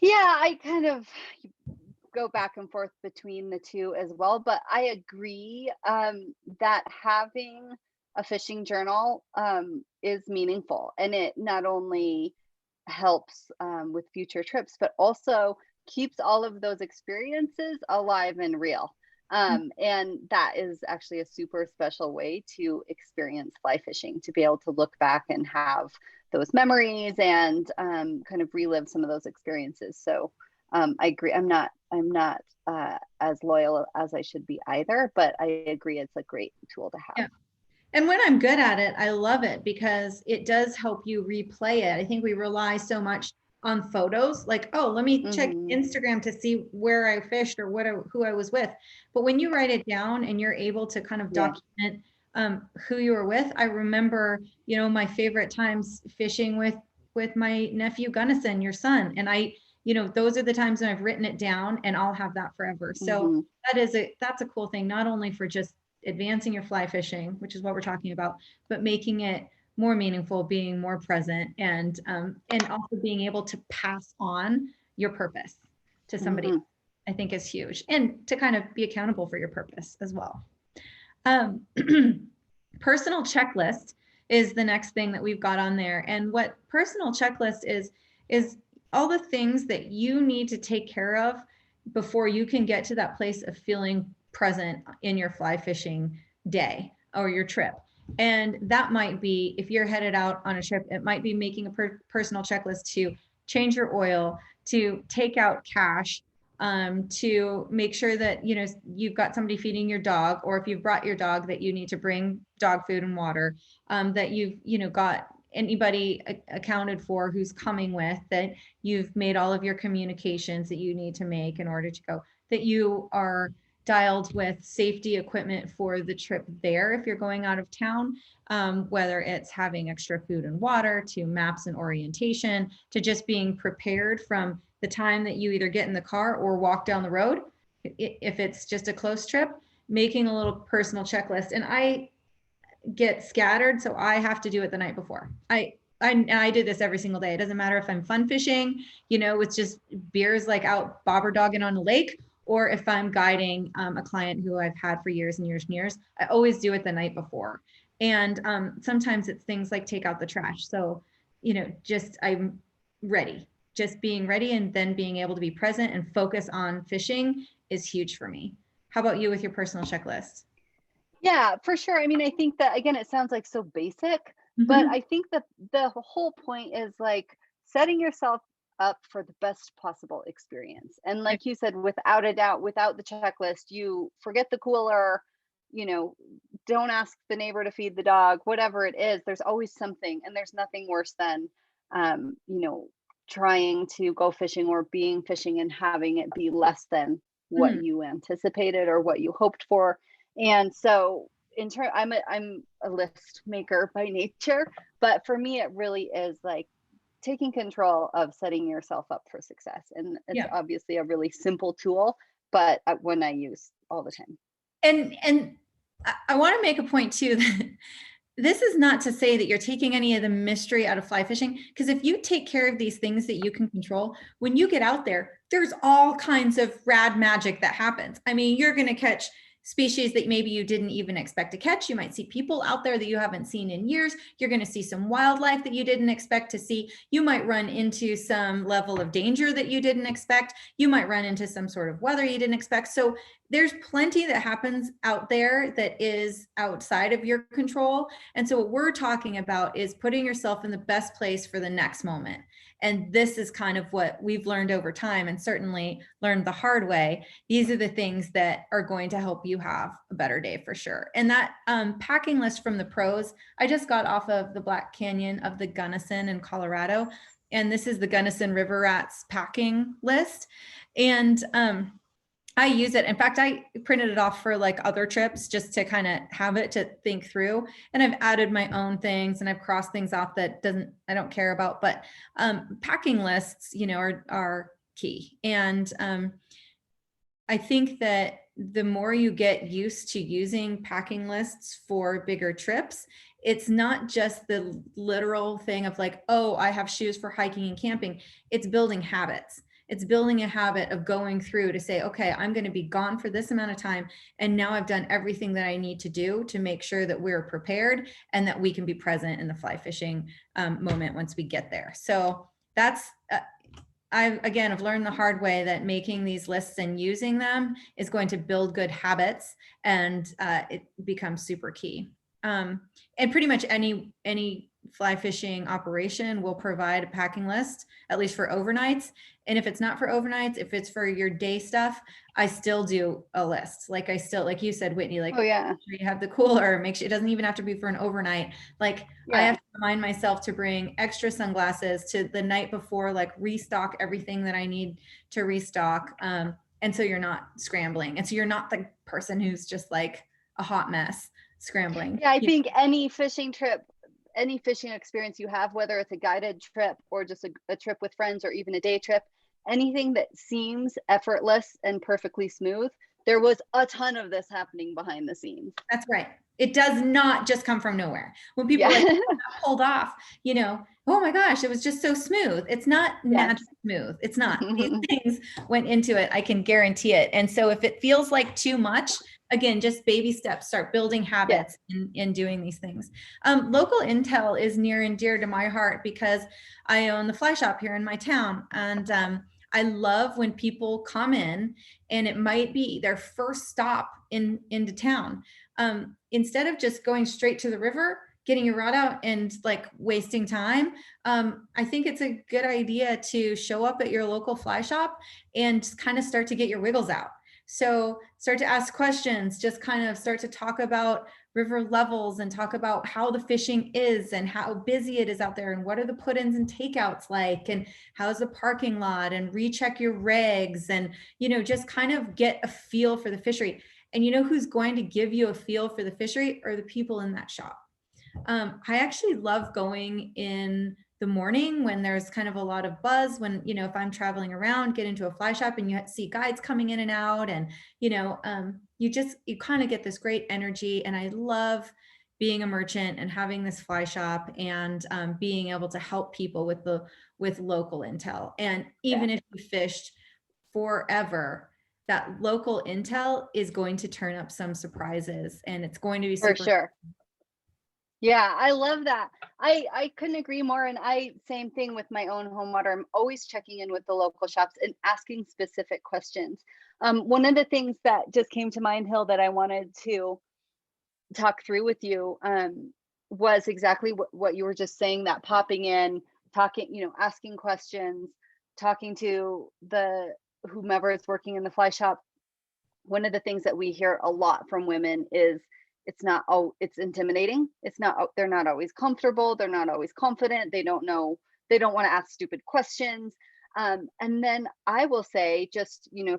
Yeah, I kind of go back and forth between the two as well, but I agree that having a fishing journal is meaningful, and it not only helps with future trips, but also keeps all of those experiences alive and real. And that is actually a super special way to experience fly fishing, to be able to look back and have those memories and kind of relive some of those experiences. So I agree. I'm not as loyal as I should be either, but I agree it's a great tool to have. Yeah. And when I'm good at it, I love it because it does help you replay it. I think we rely so much on photos, like, oh, let me check Instagram to see where I fished or who I was with. But when you write it down and you're able to kind of document who you were with, I remember, you know, my favorite times fishing with my nephew Gunnison, your son, and I, you know, those are the times when I've written it down, and I'll have that forever. So that's a cool thing, not only for just advancing your fly fishing, which is what we're talking about, but making it more meaningful, being more present, and also being able to pass on your purpose to somebody, I think is huge, and to kind of be accountable for your purpose as well. Personal checklist is the next thing that we've got on there. And what personal checklist is all the things that you need to take care of before you can get to that place of feeling present in your fly fishing day or your trip. And that might be, if you're headed out on a trip, it might be making a personal checklist to change your oil, to take out cash, to make sure that, you know, you've got somebody feeding your dog, or if you've brought your dog, that you need to bring dog food and water, that you've, you know, got anybody accounted for who's coming with, that you've made all of your communications that you need to make in order to go, that you are dialed with safety equipment for the trip there if you're going out of town, whether it's having extra food and water, to maps and orientation, to just being prepared from the time that you either get in the car or walk down the road. If it's just a close trip, making a little personal checklist. And I get scattered, so I have to do it the night before. I do this every single day. It doesn't matter if I'm fun fishing, you know, it's just beers like out bobber dogging on a lake, or if I'm guiding a client who I've had for years and years and years. I always do it the night before. And sometimes it's things like take out the trash. So, you know, just I'm ready. Just being ready and then being able to be present and focus on fishing is huge for me. How about you with your personal checklist? Yeah, for sure. I mean, I think that, again, it sounds like so basic, but I think that the whole point is like setting yourself up for the best possible experience. And like you said, without a doubt, without the checklist, you forget the cooler, you know, don't ask the neighbor to feed the dog, whatever it is, there's always something. And there's nothing worse than, you know, trying to go fishing or being fishing and having it be less than what you anticipated or what you hoped for. And so in turn, I'm a list maker by nature, but for me, it really is like taking control of setting yourself up for success. And it's obviously a really simple tool, but one I use all the time. And I want to make a point too, that this is not to say that you're taking any of the mystery out of fly fishing, because if you take care of these things that you can control, when you get out there, there's all kinds of rad magic that happens. I mean, you're going to catch species that maybe you didn't even expect to catch. You might see people out there that you haven't seen in years. You're going to see some wildlife that you didn't expect to see. You might run into some level of danger that you didn't expect. You might run into some sort of weather you didn't expect. So there's plenty that happens out there that is outside of your control. And so what we're talking about is putting yourself in the best place for the next moment. And this is kind of what we've learned over time, and certainly learned the hard way. These are the things that are going to help you have a better day for sure. And that packing list from the pros, I just got off of the Black Canyon of the Gunnison in Colorado. And this is the Gunnison River Rats packing list. And I use it. In fact, I printed it off for like other trips just to kind of have it to think through. And I've added my own things and I've crossed things off that I don't care about, but packing lists, you know, are key. And I think that the more you get used to using packing lists for bigger trips, it's not just the literal thing of like, oh, I have shoes for hiking and camping. It's building habits. It's building a habit of going through to say, okay, I'm going to be gone for this amount of time. And now I've done everything that I need to do to make sure that we're prepared and that we can be present in the fly fishing moment once we get there. So that's, I've learned the hard way that making these lists and using them is going to build good habits, and it becomes super key. And pretty much any fly fishing operation will provide a packing list, at least for overnights. And if it's not for overnights, if it's for your day stuff, I still do a list. Like like you said, Whitney, like, oh yeah, make sure you have the cooler, make sure it doesn't even have to be for an overnight. Like I have to remind myself to bring extra sunglasses to the night before, like restock everything that I need to restock. And so you're not scrambling. And so you're not the person who's just like a hot mess scrambling. Yeah, I think any fishing trip, any fishing experience you have, whether it's a guided trip or just a trip with friends or even a day trip, anything that seems effortless and perfectly smooth, there was a ton of this happening behind the scenes. That's right. It does not just come from nowhere. When people are like, oh, that pulled off, you know, oh my gosh, it was just so smooth. It's not magic smooth. It's not. These things went into it. I can guarantee it. And so if it feels like too much, again, just baby steps, start building habits in doing these things. Local intel is near and dear to my heart because I own the fly shop here in my town. And I love when people come in and it might be their first stop into town. Instead of just going straight to the river, getting your rod out and like wasting time, I think it's a good idea to show up at your local fly shop and kind of start to get your wiggles out. So start to ask questions, just kind of start to talk about river levels and talk about how the fishing is and how busy it is out there and what are the put-ins and takeouts like and how's the parking lot, and recheck your regs, and, you know, just kind of get a feel for the fishery. And you know who's going to give you a feel for the fishery are the people in that shop. I actually love going in the morning when there's kind of a lot of buzz, when, you know, if I'm traveling around, get into a fly shop and you see guides coming in and out, and, you know, you kind of get this great energy. And I love being a merchant and having this fly shop and being able to help people with local intel. And even if you fished forever, that local intel is going to turn up some surprises, and it's going to be super. For sure. Yeah, I love that. I couldn't agree more. And same thing with my own home water. I'm always checking in with the local shops and asking specific questions. One of the things that just came to mind, Hill, that I wanted to talk through with you was exactly what you were just saying, that popping in, talking, you know, asking questions, talking to whomever is working in the fly shop. One of the things that we hear a lot from women is it's intimidating. They're not always comfortable. They're not always confident. They don't know, they don't want to ask stupid questions. And then I will say, just, you know,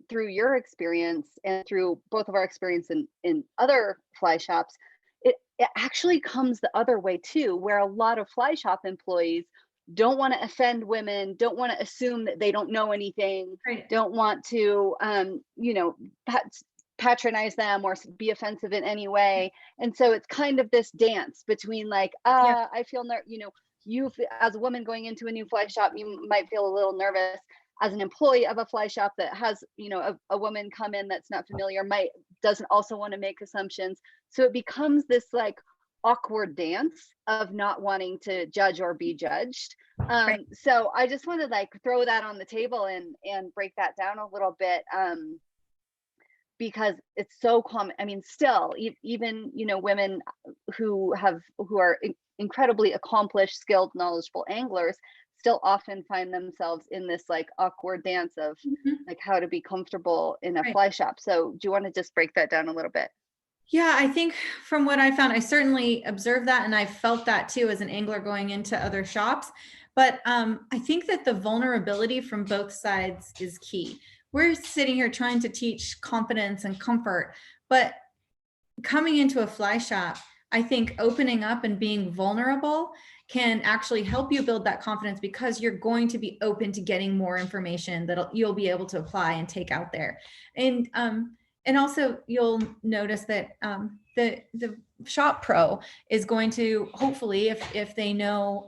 through your experience and through both of our experience in other fly shops, it actually comes the other way too, where a lot of fly shop employees don't want to offend women, don't want to assume that they don't know anything, Right. don't want to, you know, patronize them or be offensive in any way. And so it's kind of this dance between like, I feel, you know, you as a woman going into a new fly shop, you might feel a little nervous. As an employee of a fly shop that has, you know, a woman come in that's not familiar, doesn't also want to make assumptions. So it becomes this like awkward dance of not wanting to judge or be judged. Right. So I just want to like throw that on the table and break that down a little bit. Because it's so common. I mean, still, even, you know, women who are incredibly accomplished, skilled, knowledgeable anglers still often find themselves in this like awkward dance of like how to be comfortable in a fly shop. So do you want to just break that down a little bit? Yeah, I think from what I found, I certainly observed that, and I felt that too as an angler going into other shops. But I think that the vulnerability from both sides is key. We're sitting here trying to teach confidence and comfort, but coming into a fly shop, I think opening up and being vulnerable can actually help you build that confidence, because you're going to be open to getting more information that you'll be able to apply and take out there. And also you'll notice that the shop pro is going to, hopefully, if they know,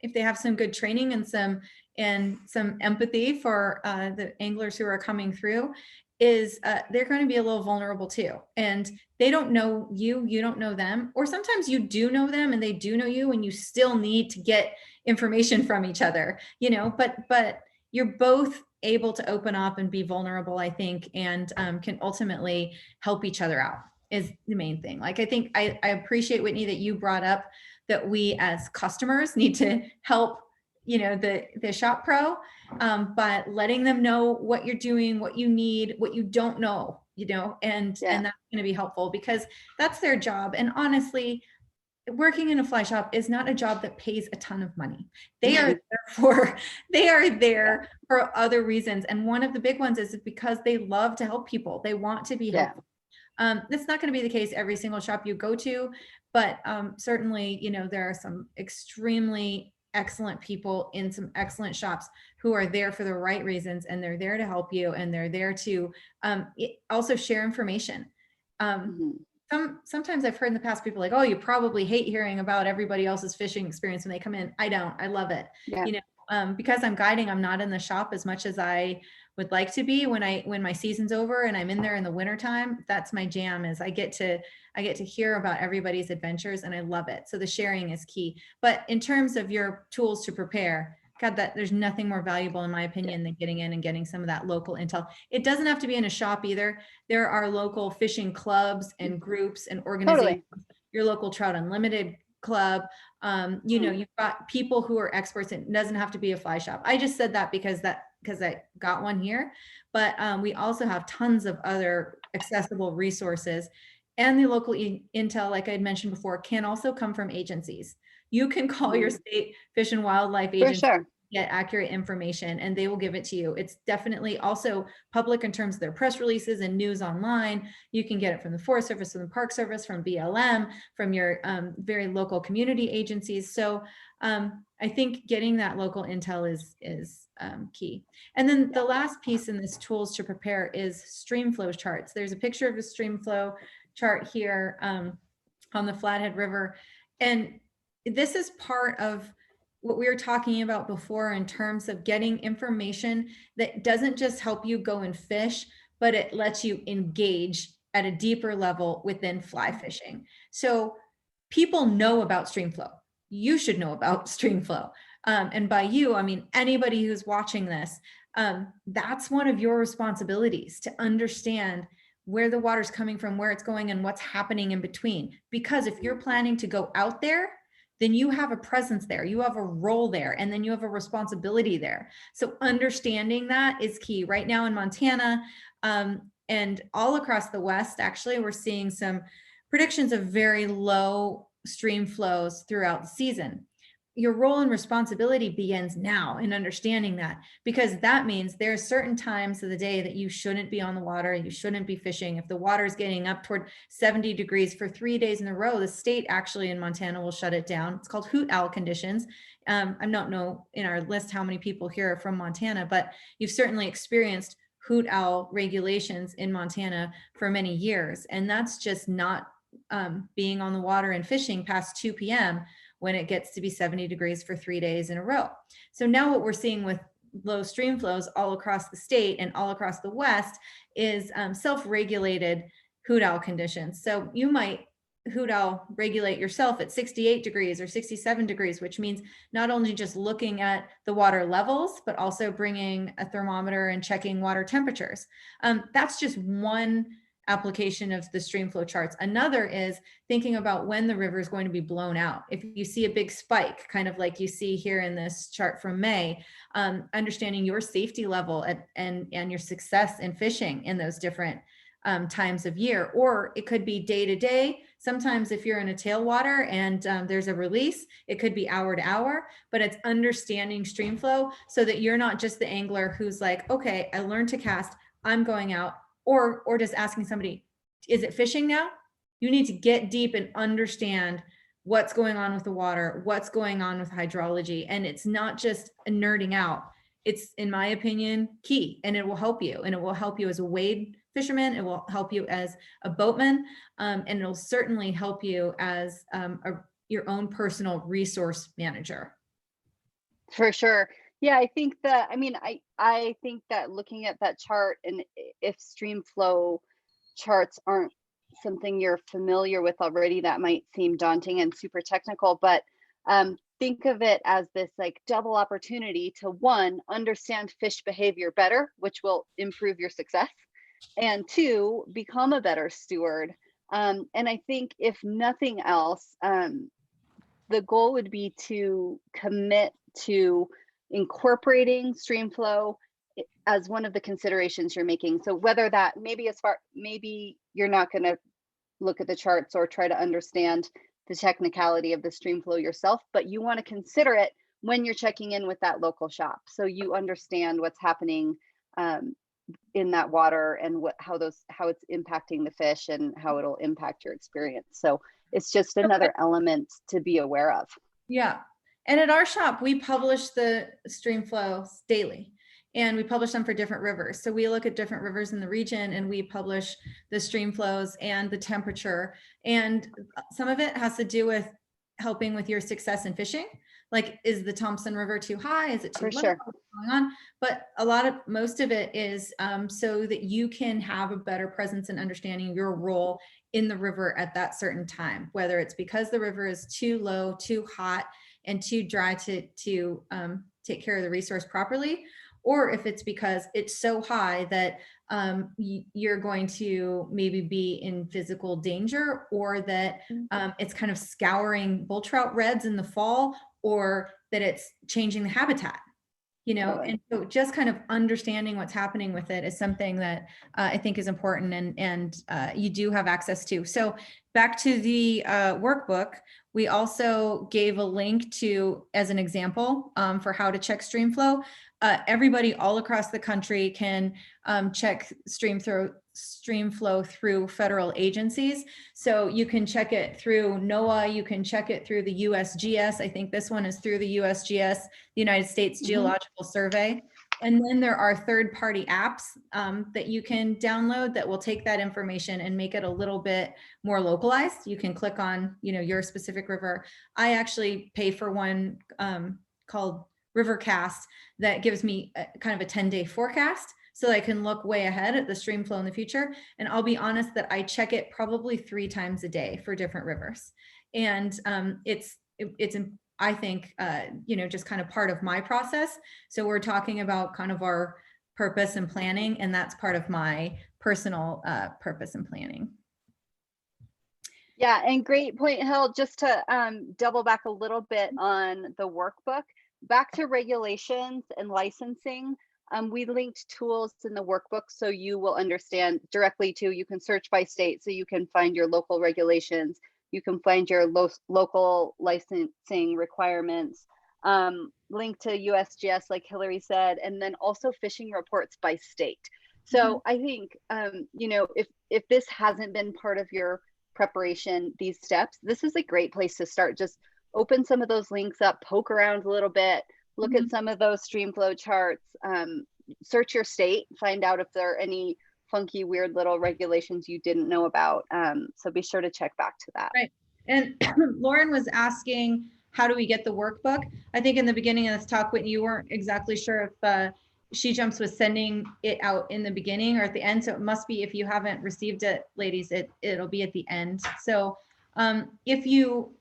if they have some good training and some empathy for the anglers who are coming through, is they're going to be a little vulnerable too. And they don't know you, you don't know them, or sometimes you do know them and they do know you, and you still need to get information from each other, you know, but you're both able to open up and be vulnerable, I think, and can ultimately help each other out is the main thing. Like, I think I appreciate, Whitney, that you brought up that we as customers need to help, you know, the shop pro, but letting them know what you're doing, what you need, what you don't know, you know, and that's going to be helpfor, because that's their job. And honestly, working in a fly shop is not a job that pays a ton of money. They are there for other reasons. And one of the big ones is because they love to help people. They want to be helpful. That's not going to be the case every single shop you go to, but certainly, you know, there are some extremely excellent people in some excellent shops who are there for the right reasons, and they're there to help you, and they're there to also share information. Sometimes I've heard in the past people like, oh, you probably hate hearing about everybody else's fishing experience when they come in. I don't. I love it. You know, because I'm guiding, I'm not in the shop as much as I would like to be. When my season's over and I'm in there in the wintertime, that's my jam. Is I get to hear about everybody's adventures, and I love it. So the sharing is key. But in terms of your tools to prepare, God, that there's nothing more valuable in my opinion than getting in and getting some of that local intel. It doesn't have to be in a shop either. There are local fishing clubs and groups and organizations, your local Trout Unlimited club. You know, you've got people who are experts. It doesn't have to be a fly shop. I just said that because I got one here, but we also have tons of other accessible resources, and the local intel, like I had mentioned before, can also come from agencies. You can call your state fish and wildlife agency, get accurate information, and they will give it to you. It's definitely also public in terms of their press releases and news online. You can get it from the Forest Service, from the Park Service, from BLM, from your very local community agencies. So I think getting that local intel is key. And then the last piece in this tools to prepare is streamflow charts. There's a picture of a streamflow chart here on the Flathead River. And this is part of what we were talking about before in terms of getting information that doesn't just help you go and fish, but it lets you engage at a deeper level within fly fishing. So people know about streamflow. You should know about streamflow. And by you, I mean anybody who's watching this, that's one of your responsibilities, to understand where the water's coming from, where it's going, and what's happening in between. Because if you're planning to go out there, then you have a presence there, you have a role there, and then you have a responsibility there. So understanding that is key. Right now in Montana and all across the West, actually, we're seeing some predictions of very low stream flows throughout the season. Your role and responsibility begins now in understanding that, because that means there are certain times of the day that you shouldn't be on the water, you shouldn't be fishing. If the water is getting up toward 70 degrees for 3 days in a row, the state actually in Montana will shut it down. It's called hoot owl conditions. I don't know in our list how many people here are from Montana, but you've certainly experienced hoot owl regulations in Montana for many years. And that's just not being on the water and fishing past 2 p.m. when it gets to be 70 degrees for 3 days in a row. So now what we're seeing with low stream flows all across the state and all across the West is self-regulated hoot owl conditions. So you might hoot owl regulate yourself at 68 degrees or 67 degrees, which means not only just looking at the water levels, but also bringing a thermometer and checking water temperatures. That's just one application of the streamflow charts. Another is thinking about when the river is going to be blown out. If you see a big spike, kind of like you see here in this chart from May, understanding your safety level and your success in fishing in those different times of year. Or it could be day to day. Sometimes if you're in a tailwater and there's a release, it could be hour to hour, but it's understanding streamflow so that you're not just the angler who's like, okay, I learned to cast, I'm going out. Or just asking somebody, is it fishing now? You need to get deep and understand what's going on with the water, what's going on with hydrology. And it's not just a nerding out. It's, in my opinion, key, and it will help you. And it will help you as a wade fisherman. It will help you as a boatman. And it'll certainly help you as your own personal resource manager. For sure. Yeah, I think that, I think that looking at that chart, and if stream flow charts aren't something you're familiar with already, that might seem daunting and super technical, but think of it as this like double opportunity to, one, understand fish behavior better, which will improve your success, and two, become a better steward. And I think if nothing else, the goal would be to commit to incorporating streamflow as one of the considerations you're making. So whether that maybe you're not going to look at the charts or try to understand the technicality of the streamflow yourself, but you want to consider it when you're checking in with that local shop, so you understand what's happening in that water and how it's impacting the fish and how it'll impact your experience. So it's just another element to be aware of. Yeah. And at our shop, we publish the stream flows daily, and we publish them for different rivers. So we look at different rivers in the region and we publish the stream flows and the temperature. And some of it has to do with helping with your success in fishing. Like, is the Thompson River too high? Is it too low? Sure. What's going on? But most of it is so that you can have a better presence and understanding your role in the river at that certain time, whether it's because the river is too low, too hot, and too dry to take care of the resource properly, or if it's because it's so high that you're going to maybe be in physical danger, or that it's kind of scouring bull trout redds in the fall, or that it's changing the habitat. You know, and so just kind of understanding what's happening with it is something that I think is important, and you do have access to. So back to the workbook, we also gave a link to, as an example, for how to check streamflow. Everybody all across the country can check streamflow through federal agencies. So you can check it through NOAA, you can check it through the USGS. I think this one is through the USGS, the United States Geological Survey. And then there are third-party apps that you can download that will take that information and make it a little bit more localized. You can click on, you know, your specific river. I actually pay for one called Rivercast that gives me kind of a 10-day forecast, so that I can look way ahead at the stream flow in the future. And I'll be honest that I check it probably 3 times a day for different rivers. And it's I think, you know, just kind of part of my process. So we're talking about kind of our purpose and planning, and that's part of my personal purpose and planning. Yeah, and great point, Hill. Just to double back a little bit on the workbook, back to regulations and licensing. We linked tools in the workbook so you will understand directly to, you can search by state so you can find your local regulations, you can find your local licensing requirements, link to USGS like Hilary said, and then also fishing reports by state. So I think, you know, if this hasn't been part of your preparation, these steps, this is a great place to start. Just open some of those links up, poke around a little bit, look at some of those stream flow charts, search your state, find out if there are any funky, weird little regulations you didn't know about. So be sure to check back to that. Right. And Lauren was asking, how do we get the workbook? I think in the beginning of this talk, Whitney, you weren't exactly sure if SheJumps was sending it out in the beginning or at the end. So it must be, if you haven't received it, ladies, it'll be at the end. So if you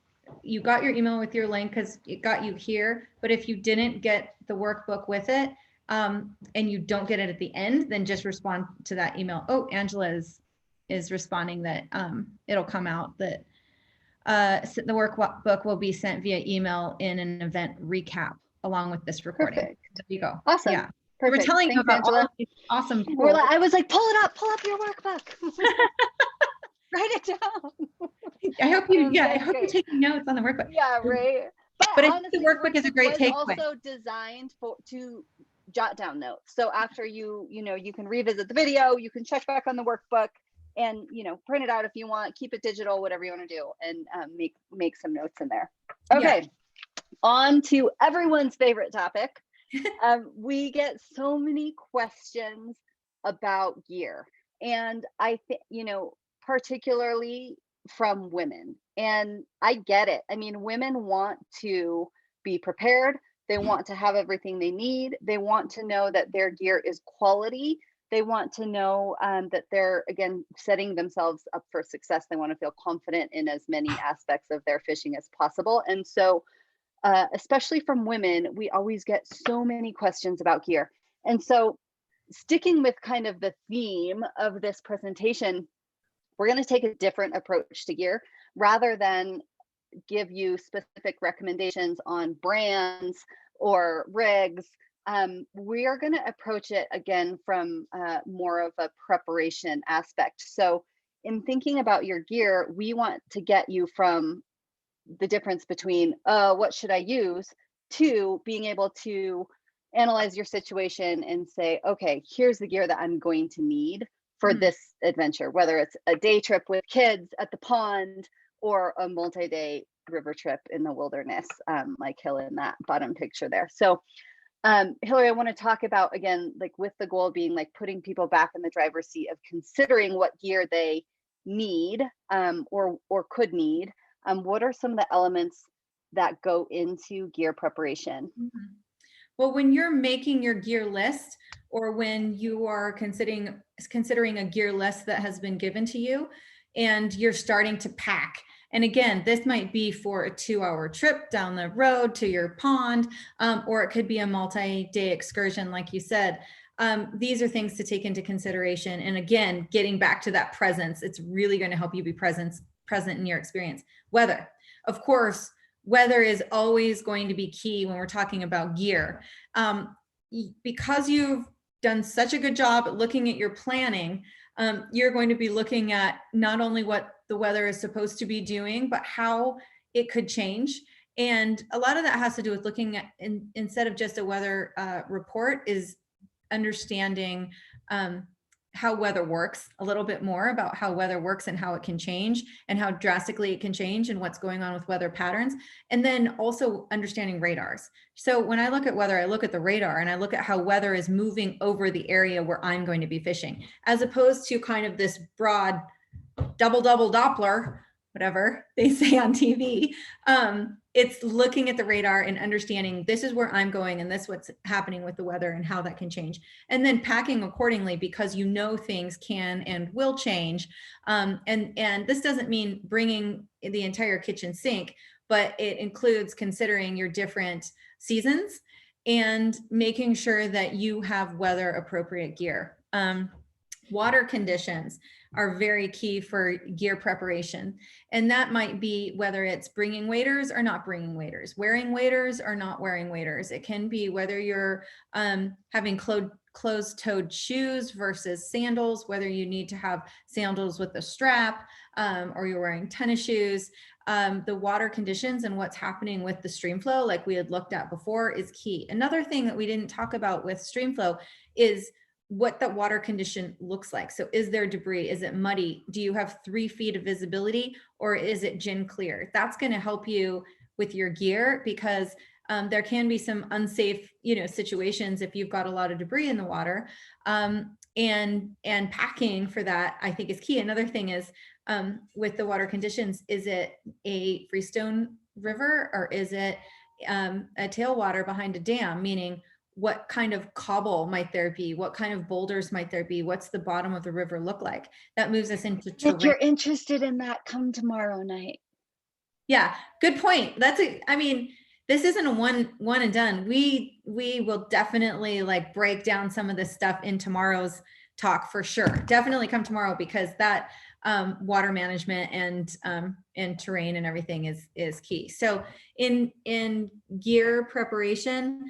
got your email with your link because it got you here, but if you didn't get the workbook with it and you don't get it at the end, then just respond to that email. Oh, Angela is responding that it'll come out that the workbook will be sent via email in an event recap along with this recording. Perfect. There you go. Awesome. Yeah. Perfect. We're telling you about Angela. all of these awesome tools. I was like, pull up your workbook. Write it down. I hope you, I hope you're taking notes on the workbook. Yeah, right. But honestly, the workbook is a great takeaway. Also designed to jot down notes. So after you can revisit the video, you can check back on the workbook and, print it out if you want, keep it digital, whatever you want to do, and make some notes in there. Okay. Yeah. On to everyone's favorite topic. We get so many questions about gear, and I think, particularly from women, and I get it. I mean, women want to be prepared. They want to have everything they need. They want to know that their gear is quality. They want to know that they're, again, setting themselves up for success. They want to feel confident in as many aspects of their fishing as possible. And so, especially from women, we always get so many questions about gear. And so, sticking with kind of the theme of this presentation, we're going to take a different approach to gear. Rather than give you specific recommendations on brands or rigs, we are going to approach it again from more of a preparation aspect. So in thinking about your gear, we want to get you from the difference between what should I use to being able to analyze your situation and say, okay, here's the gear that I'm going to need for this adventure, whether it's a day trip with kids at the pond or a multi-day river trip in the wilderness, like Hill in that bottom picture there. So Hilary, I want to talk about, again, like with the goal being like putting people back in the driver's seat of considering what gear they need or could need. What are some of the elements that go into gear preparation? Mm-hmm. Well, when you're making your gear list, or when you are considering a gear list that has been given to you and you're starting to pack, And again, this might be for a 2-hour trip down the road to your pond, or it could be a multi-day excursion, like you said. These are things to take into consideration. And again, getting back to that presence, it's really going to help you be present in your experience. Weather, of course, weather is always going to be key when we're talking about gear. Because you've done such a good job at looking at your planning, you're going to be looking at not only what the weather is supposed to be doing, but how it could change. And a lot of that has to do with looking at, instead of just a weather report, is understanding how weather works, a little bit more about how weather works and how it can change and how drastically it can change and what's going on with weather patterns. And then also understanding radars. So when I look at weather, I look at the radar and I look at how weather is moving over the area where I'm going to be fishing, as opposed to kind of this broad double Doppler, whatever they say on TV. It's looking at the radar and understanding this is where I'm going and this is what's happening with the weather and how that can change. And then packing accordingly, because you know things can and will change. And this doesn't mean bringing the entire kitchen sink, but it includes considering your different seasons and making sure that you have weather appropriate gear. Water conditions are very key for gear preparation. And that might be whether it's bringing waders or not bringing waders, wearing waders or not wearing waders. It can be whether you're having closed-toed shoes versus sandals, whether you need to have sandals with a strap, or you're wearing tennis shoes. The water conditions and what's happening with the stream flow, like we had looked at before, is key. Another thing that we didn't talk about with stream flow is what that water condition looks like. So is there debris? Is it muddy? Do you have 3 feet of visibility, or is it gin clear? That's going to help you with your gear, because there can be some unsafe, situations if you've got a lot of debris in the water. And packing for that, I think, is key. Another thing is with the water conditions, is it a freestone river or is it a tailwater behind a dam? Meaning, what kind of cobble might there be? What kind of boulders might there be? What's the bottom of the river look like? That moves us into terrain. If you're interested in that, come tomorrow night. Yeah, good point. This isn't a one and done. We will definitely break down some of this stuff in tomorrow's talk for sure. Definitely come tomorrow, because that water management and terrain and everything is key. So in gear preparation,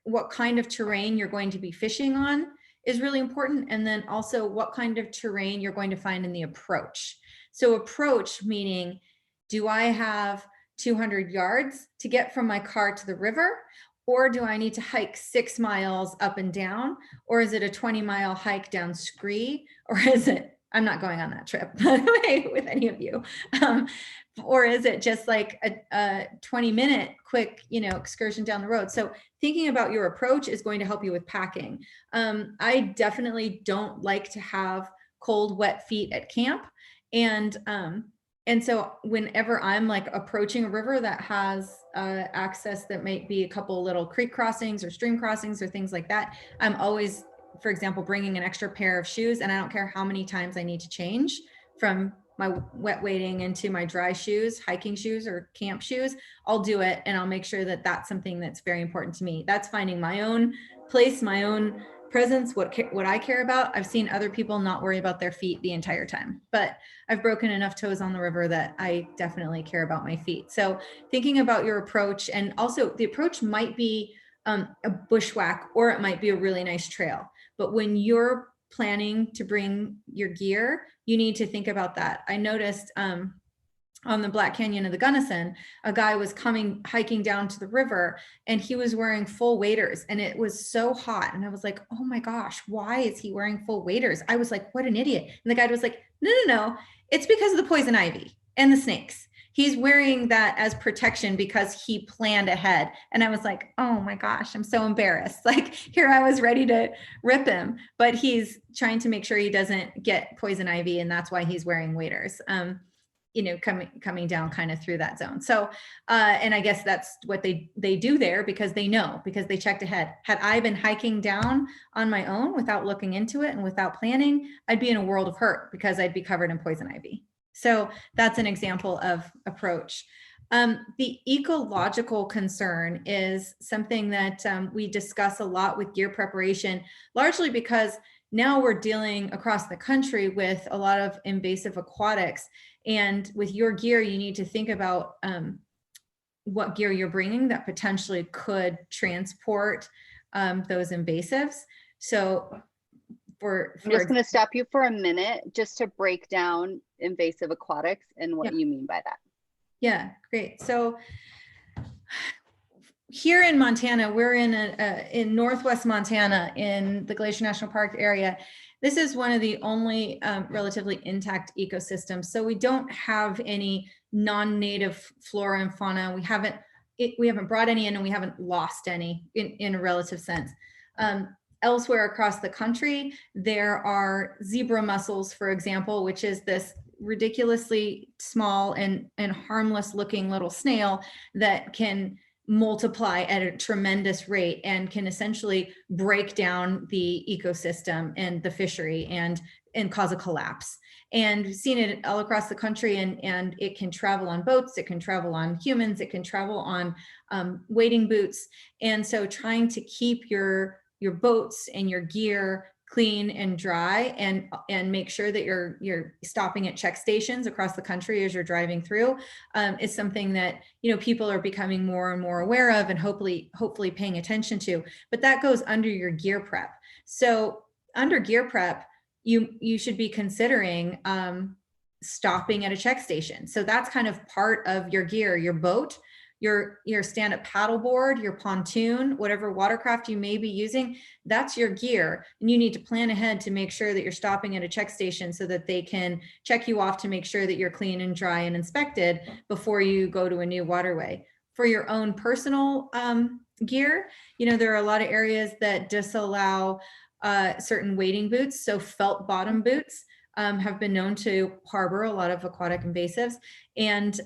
what kind of terrain you're going to be fishing on is really important. And then also what kind of terrain you're going to find in the approach. So approach meaning, do I have 200 yards to get from my car to the river? Or do I need to hike 6 miles up and down? Or is it a 20-mile hike down Scree? Or is it, I'm not going on that trip, by the way, with any of you. Or is it just like a 20-minute quick, excursion down the road? So thinking about your approach is going to help you with packing. I definitely don't like to have cold, wet feet at camp. And so whenever I'm approaching a river that has access that might be a couple little creek crossings or stream crossings or things like that, I'm always, for example, bringing an extra pair of shoes, and I don't care how many times I need to change from my wet wading into my dry shoes, hiking shoes or camp shoes. I'll do it, and I'll make sure that that's something that's very important to me. That's finding my own place, my own presence, what I care about. I've seen other people not worry about their feet the entire time, but I've broken enough toes on the river that I definitely care about my feet. So thinking about your approach, and also the approach might be a bushwhack, or it might be a really nice trail. But when you're planning to bring your gear, you need to think about that. I noticed on the Black Canyon of the Gunnison, a guy was hiking down to the river, and he was wearing full waders, and it was so hot. And I was like, oh my gosh, why is he wearing full waders? I was like, what an idiot. And the guy was like, no, it's because of the poison ivy and the snakes. He's wearing that as protection because he planned ahead. And I was like, oh my gosh, I'm so embarrassed. Here I was ready to rip him, but he's trying to make sure he doesn't get poison ivy. And that's why he's wearing waders, coming down kind of through that zone. So, and I guess that's what they do there, because they know, because they checked ahead. Had I been hiking down on my own without looking into it and without planning, I'd be in a world of hurt because I'd be covered in poison ivy. So that's an example of approach. The ecological concern is something that we discuss a lot with gear preparation, largely because now we're dealing across the country with a lot of invasive aquatics. And with your gear, you need to think about what gear you're bringing that potentially could transport those invasives. So I'm just going to stop you for a minute just to break down invasive aquatics and what you mean by that. Yeah, great. So here in Montana, we're in Northwest Montana in the Glacier National Park area. This is one of the only relatively intact ecosystems. So we don't have any non-native flora and fauna. We haven't brought any in, and we haven't lost any in a relative sense. Elsewhere across the country, there are zebra mussels, for example, which is this ridiculously small and harmless looking little snail that can multiply at a tremendous rate and can essentially break down the ecosystem and the fishery and cause a collapse. And we've seen it all across the country, and it can travel on boats, it can travel on humans, it can travel on wading boots. And so trying to keep your boats and your gear clean and dry, and make sure that you're stopping at check stations across the country as you're driving through is something that, you know, people are becoming more and more aware of and hopefully paying attention to. But that goes under your gear prep. So under gear prep, you should be considering stopping at a check station. So that's kind of part of your gear, your boat, your stand-up paddleboard, your pontoon, whatever watercraft you may be using, that's your gear. And you need to plan ahead to make sure that you're stopping at a check station so that they can check you off to make sure that you're clean and dry and inspected before you go to a new waterway. For your own personal gear, you know, there are a lot of areas that disallow certain wading boots. So felt bottom boots have been known to harbor a lot of aquatic invasives. And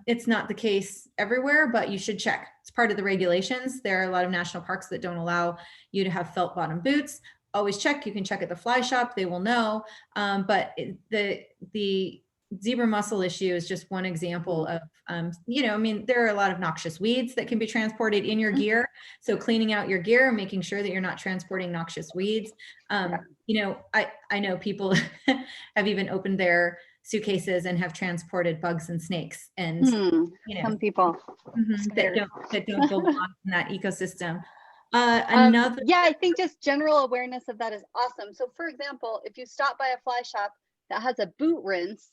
it's not the case everywhere, but you should check. It's part of the regulations. There are a lot of national parks that don't allow you to have felt bottom boots. Always check. You can check at the fly shop. They will know. But the zebra mussel issue is just one example of, you know, I mean, there are a lot of noxious weeds that can be transported in your gear. So cleaning out your gear, making sure that you're not transporting noxious weeds. You know, I know people have even opened their suitcases and have transported bugs and snakes, and you know, some people that don't belong in that ecosystem. Yeah, I think just general awareness of that is awesome. So for example, if you stop by a fly shop that has a boot rinse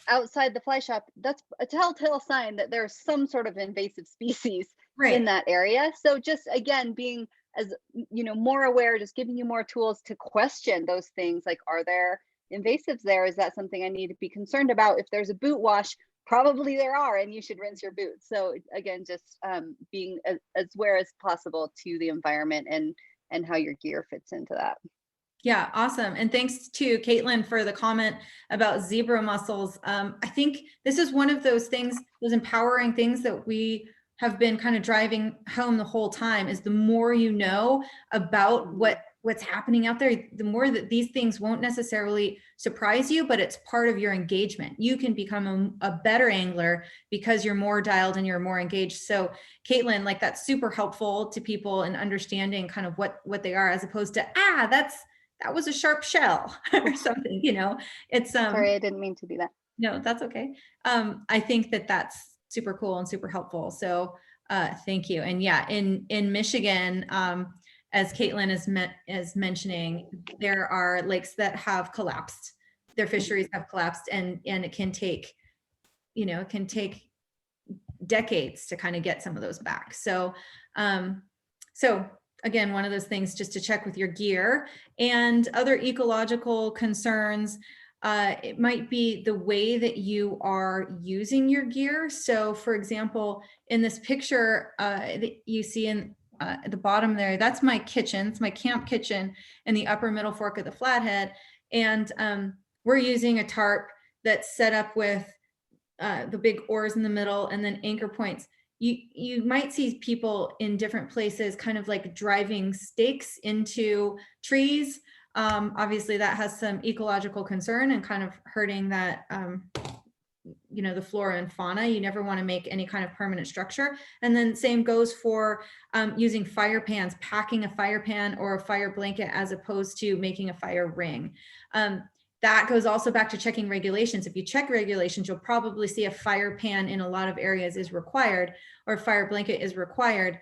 outside the fly shop, that's a telltale sign that there's some sort of invasive species in that area. So just again, being, as you know, more aware, just giving you more tools to question those things, like, are there invasives there? Is that something I need to be concerned about? If there's a boot wash, probably there are, and you should rinse your boots. So again, just being as aware as possible to the environment and how your gear fits into that. Yeah, awesome. And thanks to Caitlin for the comment about zebra mussels. I think this is one of those things, those empowering things that we have been kind of driving home the whole time, is the more you know about what's happening out there, the more that these things won't necessarily surprise you, but it's part of your engagement. You can become a better angler because you're more dialed and you're more engaged. So Caitlin, like, that's super helpful to people in understanding kind of what they are, as opposed to, that was a sharp shell or something, you know. It's sorry, I didn't mean to do that. No, that's okay. I think that that's super cool and super helpful. So thank you. And yeah, in Michigan, as Caitlin is mentioning, there are lakes that have collapsed. Their fisheries have collapsed, and it can take, you know, it can take decades to kind of get some of those back. So again, one of those things, just to check with your gear. And other ecological concerns, it might be the way that you are using your gear. So for example, in this picture that you see at the bottom there, that's my kitchen. It's my camp kitchen in the upper middle fork of the Flathead. And we're using a tarp that's set up with the big oars in the middle and then anchor points. You might see people in different places kind of like driving stakes into trees Obviously that has some ecological concern and kind of hurting that, you know, the flora and fauna. You never want to make any kind of permanent structure. And then same goes for using fire pans, packing a fire pan or a fire blanket as opposed to making a fire ring. That goes also back to checking regulations. If you check regulations, you'll probably see a fire pan in a lot of areas is required, or a fire blanket is required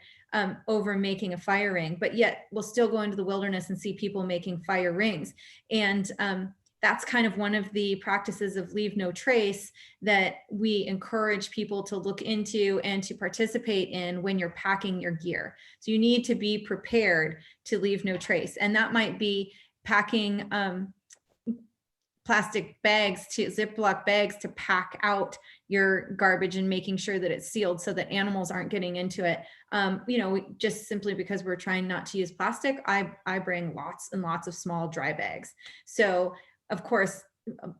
over making a fire ring. But yet we'll still go into the wilderness and see people making fire rings. And that's kind of one of the practices of leave no trace that we encourage people to look into and to participate in when you're packing your gear. So you need to be prepared to leave no trace. And that might be packing plastic bags, to Ziploc bags to pack out your garbage and making sure that it's sealed so that animals aren't getting into it. You know, just simply because we're trying not to use plastic, I bring lots and lots of small dry bags. So of course,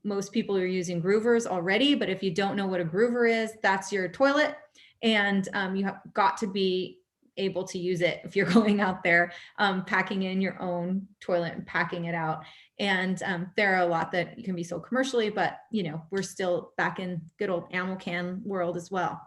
most people are using groovers already, but if you don't know what a groover is, that's your toilet. And you have got to be able to use it if you're going out there packing in your own toilet and packing it out. And there are a lot that can be sold commercially, but you know, we're still back in good old ammo can world as well.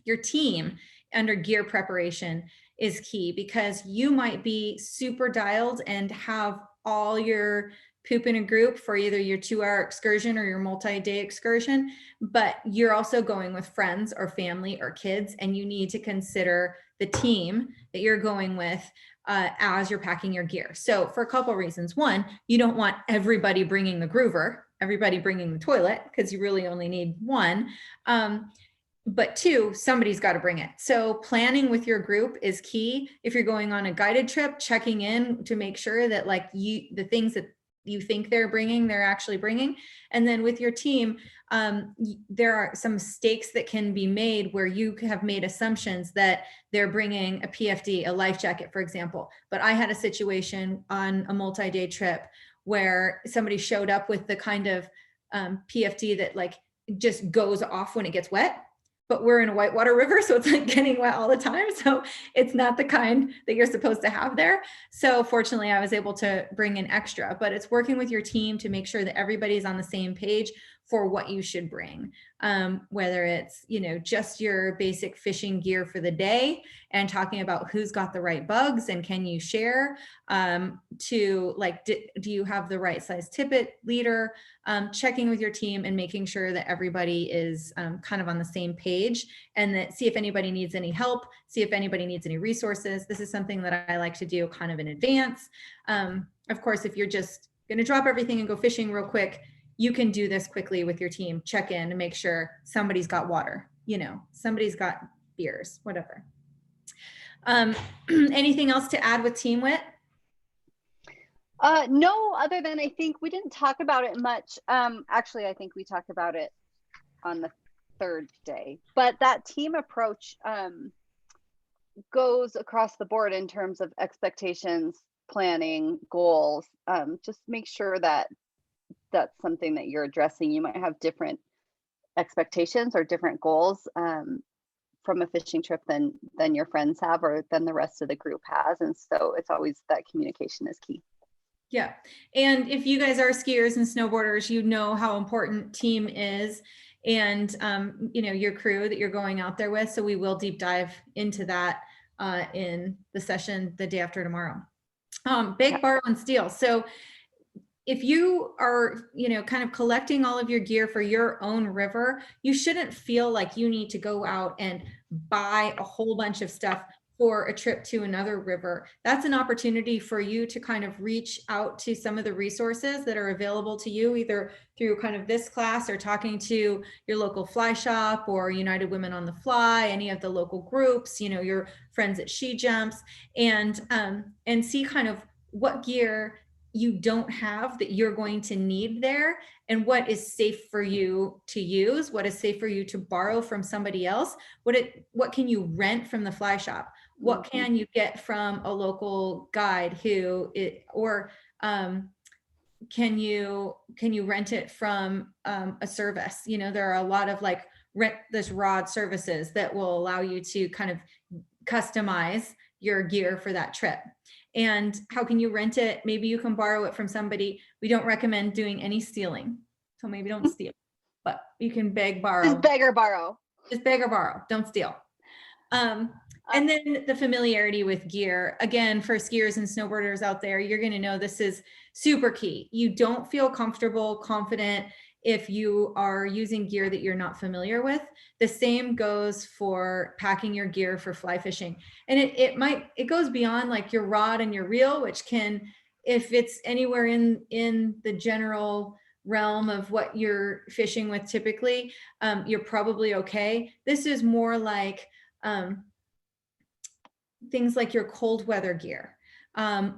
Your team under gear preparation is key, because you might be super dialed and have all your poop in a group for either your 2-hour excursion or your multi-day excursion, but you're also going with friends or family or kids, and you need to consider the team that you're going with as you're packing your gear. So for a couple of reasons. One, you don't want everybody bringing the groover, everybody bringing the toilet, because you really only need one. But two, somebody's got to bring it. So planning with your group is key. If you're going on a guided trip, checking in to make sure that like the things that you think they're bringing, they're actually bringing. And then with your team, there are some mistakes that can be made where you have made assumptions that they're bringing a PFD, a life jacket, for example. But I had a situation on a multi-day trip where somebody showed up with the kind of PFD that like just goes off when it gets wet. But we're in a whitewater river, so it's like getting wet all the time. So it's not the kind that you're supposed to have there. So fortunately, I was able to bring in extra, but it's working with your team to make sure that everybody's on the same page for what you should bring. Whether it's, you know, just your basic fishing gear for the day and talking about who's got the right bugs and can you share, to like, do you have the right size tippet leader, checking with your team and making sure that everybody is kind of on the same page, and that see if anybody needs any help, see if anybody needs any resources. This is something that I like to do kind of in advance. Of course, if you're just going to drop everything and go fishing real quick, you can do this quickly with your team, check in and make sure somebody's got water, you know, somebody's got beers, whatever. Anything else to add with Team Wit? No, other than I think we didn't talk about it much. Actually, I think we talked about it on the 3rd day, but that team approach goes across the board in terms of expectations, planning, goals. Just make sure that that's something that you're addressing. You might have different expectations or different goals from a fishing trip than your friends have or than the rest of the group has. And so it's always that communication is key. Yeah. And if you guys are skiers and snowboarders, you know how important team is and, you know, your crew that you're going out there with. So we will deep dive into that in the session the day after tomorrow. Bake, borrow, and steal. So if you are, you know, kind of collecting all of your gear for your own river, you shouldn't feel like you need to go out and buy a whole bunch of stuff for a trip to another river. That's an opportunity for you to kind of reach out to some of the resources that are available to you, either through kind of this class or talking to your local fly shop or United Women on the Fly, any of the local groups, you know, your friends at SheJumps, and see kind of what gear you don't have that you're going to need there, and what is safe for you to use, what is safe for you to borrow from somebody else, what can you rent from the fly shop, what can you get from a local guide can you rent it from a service. You know, there are a lot of like rent this rod services that will allow you to kind of customize your gear for that trip. And how can you rent it? Maybe you can borrow it from somebody. We don't recommend doing any stealing. So maybe don't steal, but you can beg, borrow. Just beg or borrow. Just beg or borrow, don't steal. And then the familiarity with gear. Again, for skiers and snowboarders out there, you're going to know this is super key. You don't feel comfortable, confident if you are using gear that you're not familiar with. The same goes for packing your gear for fly fishing. And it goes beyond like your rod and your reel, which can, if it's anywhere in the general realm of what you're fishing with typically, you're probably okay. This is more like things like your cold weather gear,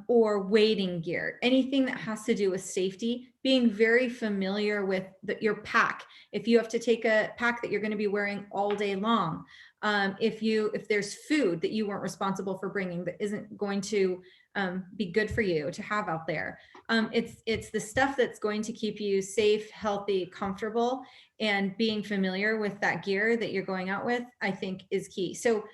or wading gear, anything that has to do with safety, being very familiar with your pack. If you have to take a pack that you're going to be wearing all day long, if there's food that you weren't responsible for bringing that isn't going to be good for you to have out there, it's the stuff that's going to keep you safe, healthy, comfortable, and being familiar with that gear that you're going out with, I think is key. So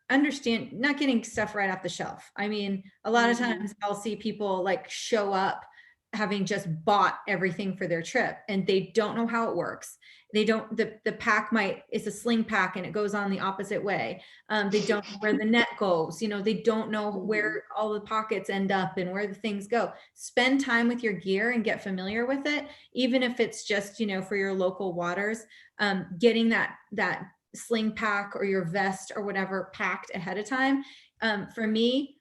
understand, not getting stuff right off the shelf. I mean, a lot of times I'll see people like show up having just bought everything for their trip and they don't know how it works. They don't, the pack it's a sling pack and it goes on the opposite way. They don't know where the net goes, they don't know where all the pockets end up and where the things go. Spend time with your gear and get familiar with it. Even if it's just, for your local waters, getting that sling pack or your vest or whatever packed ahead of time. For me,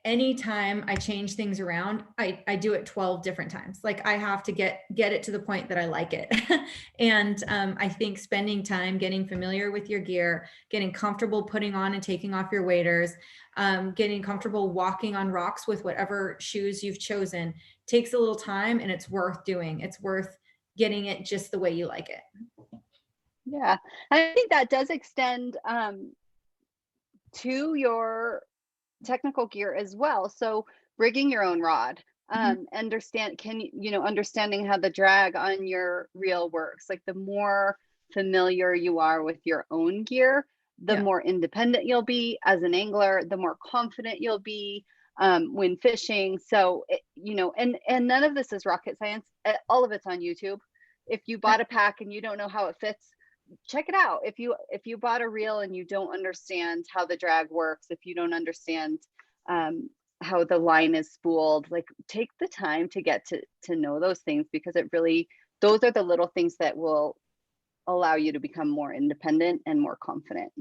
anytime I change things around, I do it 12 different times. Like I have to get it to the point that I like it. And I think spending time getting familiar with your gear, getting comfortable putting on and taking off your waders, getting comfortable walking on rocks with whatever shoes you've chosen takes a little time, and it's worth doing. It's worth getting it just the way you like it. Yeah, I think that does extend to your technical gear as well. So rigging your own rod, understanding how the drag on your reel works. Like the more familiar you are with your own gear, the more independent you'll be as an angler, the more confident you'll be when fishing. So, and none of this is rocket science. All of it's on YouTube. If you bought a pack and you don't know how it fits, check it out. If you bought a reel and you don't understand how the drag works, if you don't understand how the line is spooled, like take the time to get to know those things, because those are the little things that will allow you to become more independent and more confident.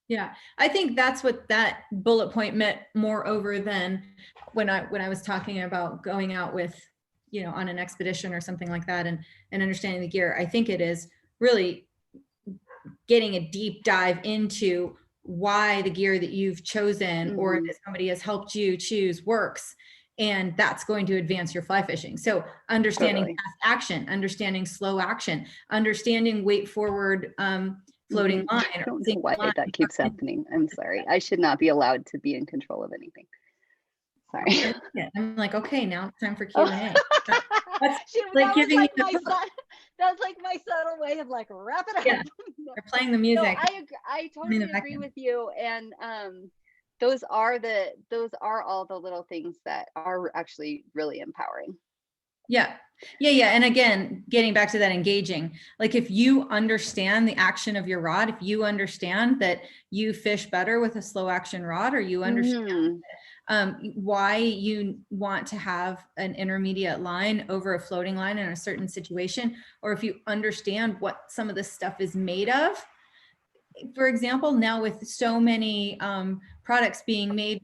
Yeah, I think that's what that bullet point meant more over than when I was talking about going out with, on an expedition or something like that and understanding the gear. I think it is really getting a deep dive into why the gear that you've chosen or that somebody has helped you choose works. And that's going to advance your fly fishing. So understanding fast action, understanding slow action, understanding weight forward floating line. I don't know why that keeps happening. I'm sorry. I should not be allowed to be in control of anything. Sorry. I'm like, okay, now it's time for Q&A. That's like giving me that's like my subtle way of like wrap it up. Yeah, they're playing the music. No, I totally agree with you. And those are all the little things that are actually really empowering. Yeah. And again, getting back to that engaging, like if you understand the action of your rod, if you understand that you fish better with a slow action rod, or you understand why you want to have an intermediate line over a floating line in a certain situation, or if you understand what some of this stuff is made of. For example, now with so many products being made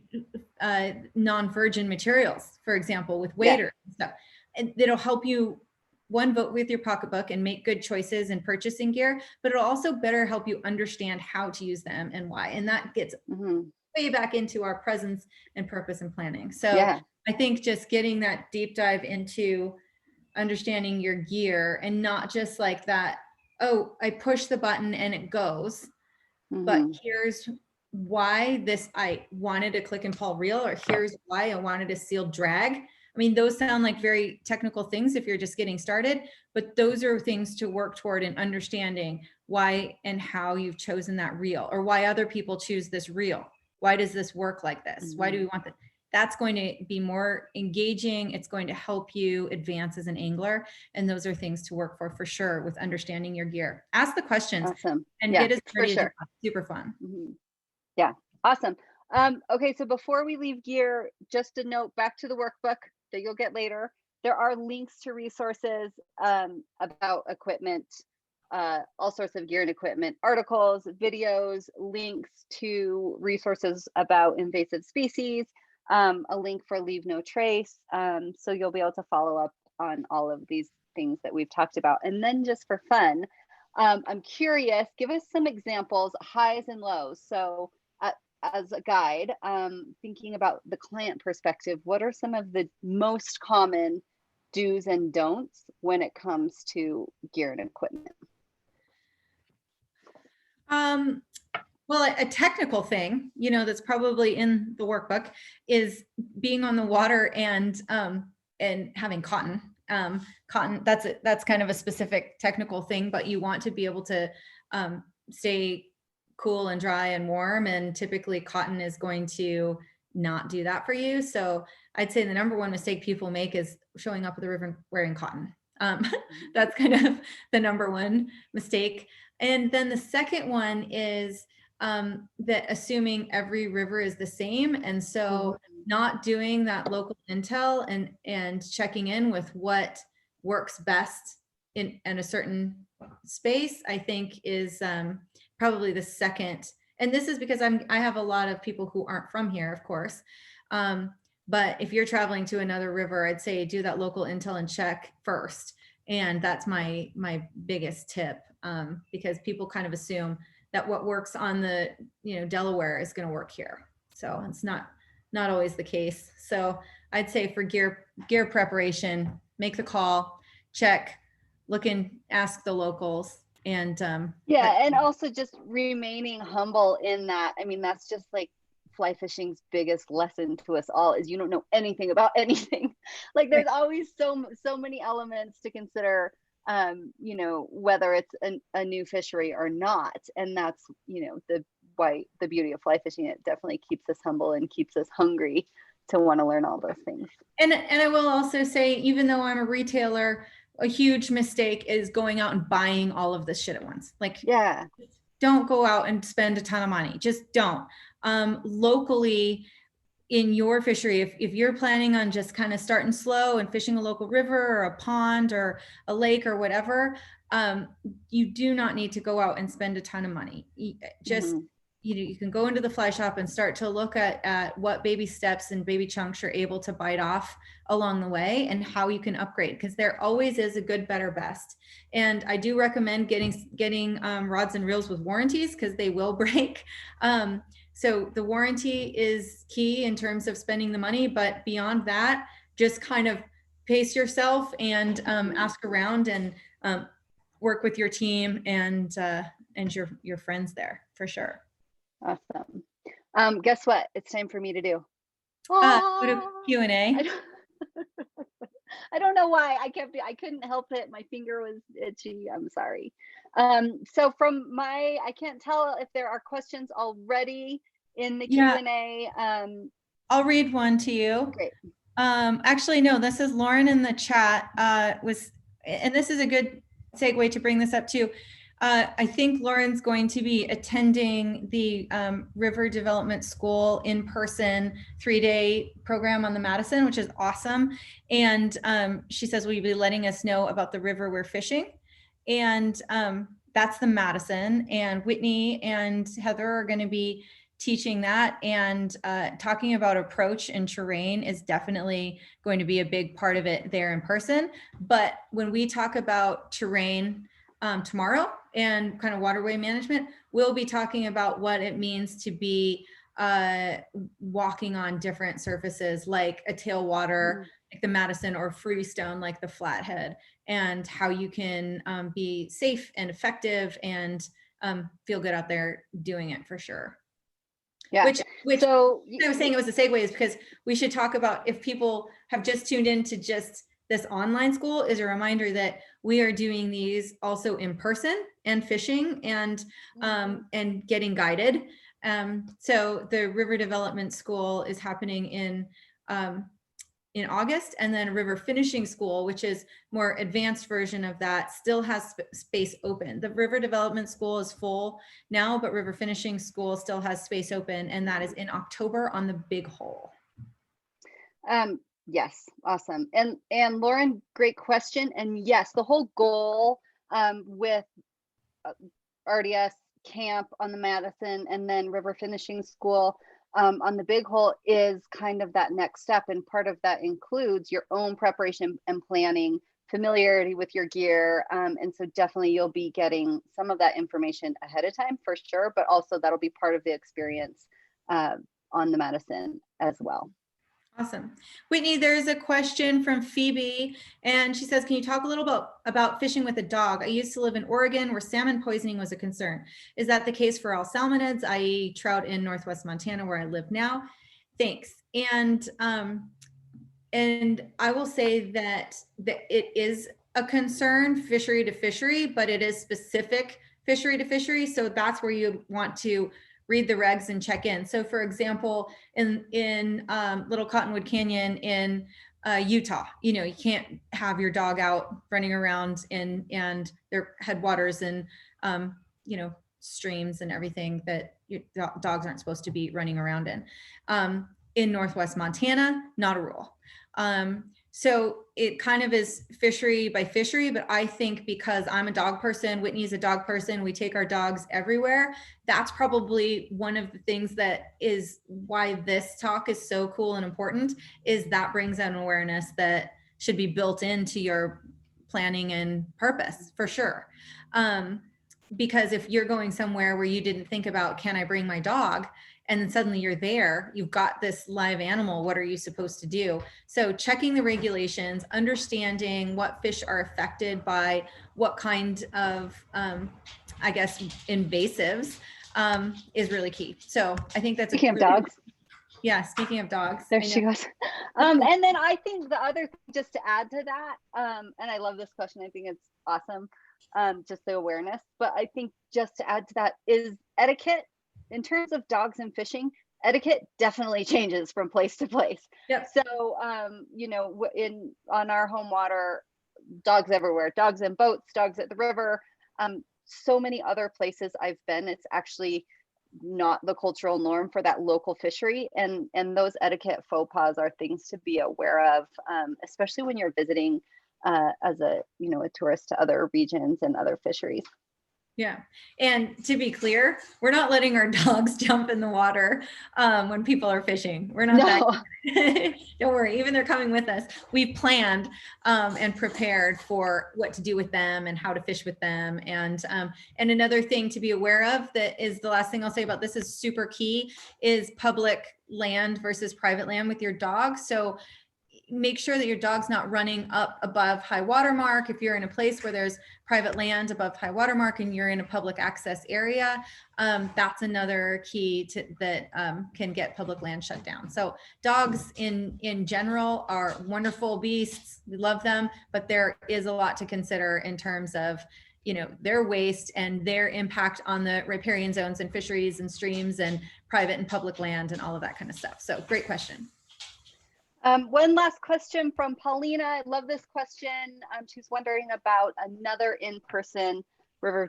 non-virgin materials, for example, with waders and stuff, and it'll help you vote with your pocketbook and make good choices in purchasing gear, but it'll also better help you understand how to use them and why. And that gets way back into our presence and purpose and planning. So I think just getting that deep dive into understanding your gear, and not just like that, oh, I push the button and it goes, but here's why I wanted a click and pull reel, or here's why I wanted a sealed drag. I mean, those sound like very technical things if you're just getting started, but those are things to work toward in understanding why and how you've chosen that reel, or why other people choose this reel. Why does this work like this? Why do we want that? that's going to be more engaging. It's going to help you advance as an angler. And those are things to work for sure with understanding your gear. Ask the questions. Awesome. And Yeah, get as for ready sure. Super fun. Yeah, awesome. Okay, so before we leave gear, just a note back to the workbook that you'll get later. There are links to resources about equipment, all sorts of gear and equipment, articles, videos, links to resources about invasive species, a link for Leave No Trace. So you'll be able to follow up on all of these things that we've talked about. And then just for fun, I'm curious, give us some examples, highs and lows. So as a guide, thinking about the client perspective, what are some of the most common do's and don'ts when it comes to gear and equipment? Well, a technical thing, that's probably in the workbook is being on the water and having cotton. Cotton, that's kind of a specific technical thing, but you want to be able to stay cool and dry and warm, and typically cotton is going to not do that for you. So I'd say the number one mistake people make is showing up at the river wearing cotton. That's kind of the number one mistake. And then the second one is that assuming every river is the same. And so not doing that local intel and checking in with what works best in a certain space, I think is probably the second. And this is because I have a lot of people who aren't from here, of course. But if you're traveling to another river, I'd say do that local intel and check first. And that's my biggest tip, because people kind of assume that what works on the Delaware is going to work here. So it's not always the case. So I'd say for gear preparation, make the call, check, look and ask the locals. And and also just remaining humble in that. I mean, that's just like fly fishing's biggest lesson to us all, is you don't know anything about anything. Like there's always so many elements to consider, whether it's a new fishery or not. And that's, the beauty of fly fishing. It definitely keeps us humble and keeps us hungry to want to learn all those things. And I will also say, even though I'm a retailer, a huge mistake is going out and buying all of this shit at once. Like, don't go out and spend a ton of money. Just don't. Locally in your fishery, if you're planning on just kind of starting slow and fishing a local river or a pond or a lake or whatever, you do not need to go out and spend a ton of money. Just you can go into the fly shop and start to look at what baby steps and baby chunks you're able to bite off along the way and how you can upgrade, because there always is a good, better, best. And I do recommend getting rods and reels with warranties, because they will break. So the warranty is key in terms of spending the money, but beyond that, just kind of pace yourself and ask around and work with your team and your friends there for sure. Awesome. Guess what? It's time for me to do. Go to Q&A. I don't know why I couldn't help it. My finger was itchy. I'm sorry. So I can't tell if there are questions already in the Q&A. I'll read one to you. Great. Actually, no, this is Lauren in the chat. And this is a good segue to bring this up too. I think Lauren's going to be attending the River Development School in person 3-day program on the Madison, which is awesome. And she says, will you be letting us know about the river we're fishing? And that's the Madison. And Whitney and Heather are going to be teaching that, and talking about approach and terrain is definitely going to be a big part of it there in person. But when we talk about terrain tomorrow and kind of waterway management, we'll be talking about what it means to be walking on different surfaces like a tailwater, like the Madison, or Freestone, like the Flathead, and how you can be safe and effective and feel good out there doing it for sure. Yeah. Which so I was saying it was a segue is because we should talk about, if people have just tuned in to just this online school, is a reminder that we are doing these also in person and fishing and getting guided. So the River Development School is happening in in August, and then River Finishing School, which is more advanced version of that, still has space open. The River Development School is full now, but River Finishing School still has space open, and that is in October on the Big Hole. Yes, awesome. And Lauren, great question. And yes, the whole goal with RDS camp on the Madison and then River Finishing School on the Big Hole is kind of that next step. And part of that includes your own preparation and planning, familiarity with your gear. And so definitely you'll be getting some of that information ahead of time for sure, but also that'll be part of the experience on the Madison as well. Awesome. Whitney, there's a question from Phoebe, and she says, can you talk a little about fishing with a dog? I used to live in Oregon where salmon poisoning was a concern. Is that the case for all salmonids, i.e. trout in Northwest Montana where I live now? Thanks. And I will say that it is a concern fishery to fishery, but it is specific fishery to fishery. So that's where you want to read the regs and check in. So for example, in Little Cottonwood Canyon in Utah, you know, you can't have your dog out running around and their headwaters and, you know, streams and everything that your dogs aren't supposed to be running around in. In Northwest Montana, not a rule. So it kind of is fishery by fishery, but I think because I'm a dog person, Whitney's a dog person, we take our dogs everywhere. That's probably one of the things that is why this talk is so cool and important, is that brings an awareness that should be built into your planning and purpose for sure. Because if you're going somewhere where you didn't think about, can I bring my dog? And then suddenly you're there, you've got this live animal, what are you supposed to do? So checking the regulations, understanding what fish are affected by what kind of, I guess, invasives is really key. So I think that's speaking of dogs. Yeah, speaking of dogs. There she goes. And then I think the other, just to add to that, and I love this question, I think it's awesome, just the awareness, but I think just to add to that is etiquette. In terms of dogs and fishing, etiquette definitely changes from place to place. Yep. So, you know, on our home water, dogs everywhere, dogs in boats, dogs at the river, so many other places I've been, it's actually not the cultural norm for that local fishery. And those etiquette faux pas are things to be aware of, especially when you're visiting as a tourist to other regions and other fisheries. Yeah. And to be clear, we're not letting our dogs jump in the water when people are fishing. We're not that. Don't worry. Even they're coming with us. We've planned and prepared for what to do with them and how to fish with them. And another thing to be aware of that is the last thing I'll say about this is super key is public land versus private land with your dog. So make sure that your dog's not running up above high water mark. If you're in a place where there's private land above high water mark and you're in a public access area, that's another key that can get public land shut down. So dogs in general are wonderful beasts. We love them, but there is a lot to consider in terms of, you know, their waste and their impact on the riparian zones and fisheries and streams and private and public land and all of that kind of stuff. So great question. One last question from Paulina. I love this question. She's wondering about another in-person river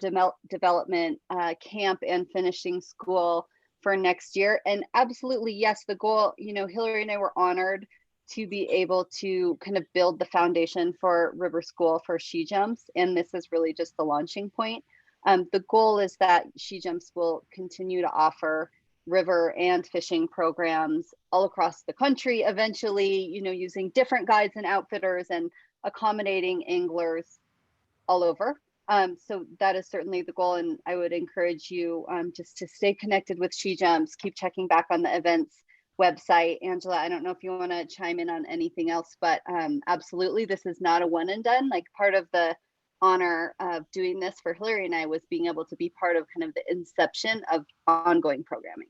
development camp and finishing school for next year. And absolutely, yes, the goal, you know, Hilary and I were honored to be able to kind of build the foundation for River School for SheJumps. And this is really just the launching point. The goal is that SheJumps will continue to offer river and fishing programs all across the country, eventually, you know, using different guides and outfitters and accommodating anglers all over. So that is certainly the goal. And I would encourage you just to stay connected with SheJumps, keep checking back on the events website. Angela, I don't know if you want to chime in on anything else, but absolutely, this is not a one and done. Like, part of the honor of doing this for Hilary and I was being able to be part of kind of the inception of ongoing programming.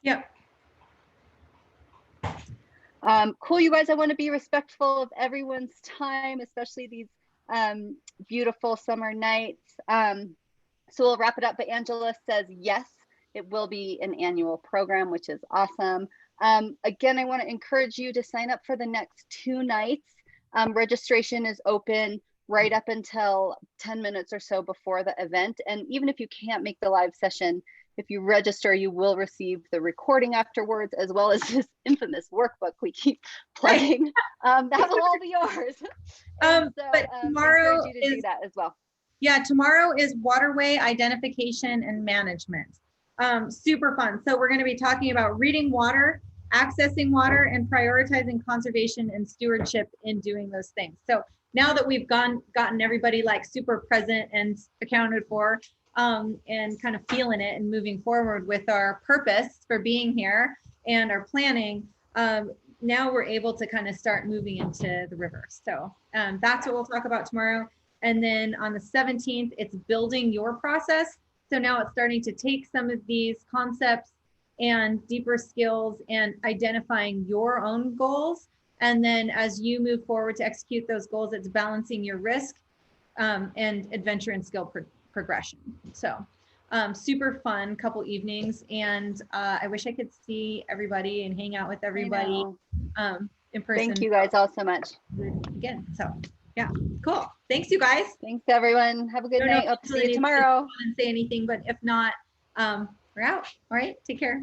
Yep. Cool, you guys. I want to be respectful of everyone's time, especially these beautiful summer nights. So we'll wrap it up. But Angela says, yes, it will be an annual program, which is awesome. Again, I want to encourage you to sign up for the next 2 nights. Registration is open right up until 10 minutes or so before the event. And even if you can't make the live session, if you register, you will receive the recording afterwards, as well as this infamous workbook we keep plugging. That will all be yours. But tomorrow I encourage you to do that as well. Yeah, tomorrow is waterway identification and management. Super fun. So we're going to be talking about reading water, accessing water, and prioritizing conservation and stewardship in doing those things. So now that we've gotten everybody like super present and accounted for, and kind of feeling it and moving forward with our purpose for being here and our planning, now we're able to kind of start moving into the river. So that's what we'll talk about tomorrow. And then on the 17th, it's building your process. So now it's starting to take some of these concepts and deeper skills and identifying your own goals. And then as you move forward to execute those goals, it's balancing your risk and adventure and skill progression. So super fun couple evenings. And I wish I could see everybody and hang out with everybody in person. Thank you guys all so much. Again, so yeah, cool. Thanks, you guys. Thanks, everyone. Have a good night. I'll see you tomorrow. And say anything, but if not, we're out. All right, take care.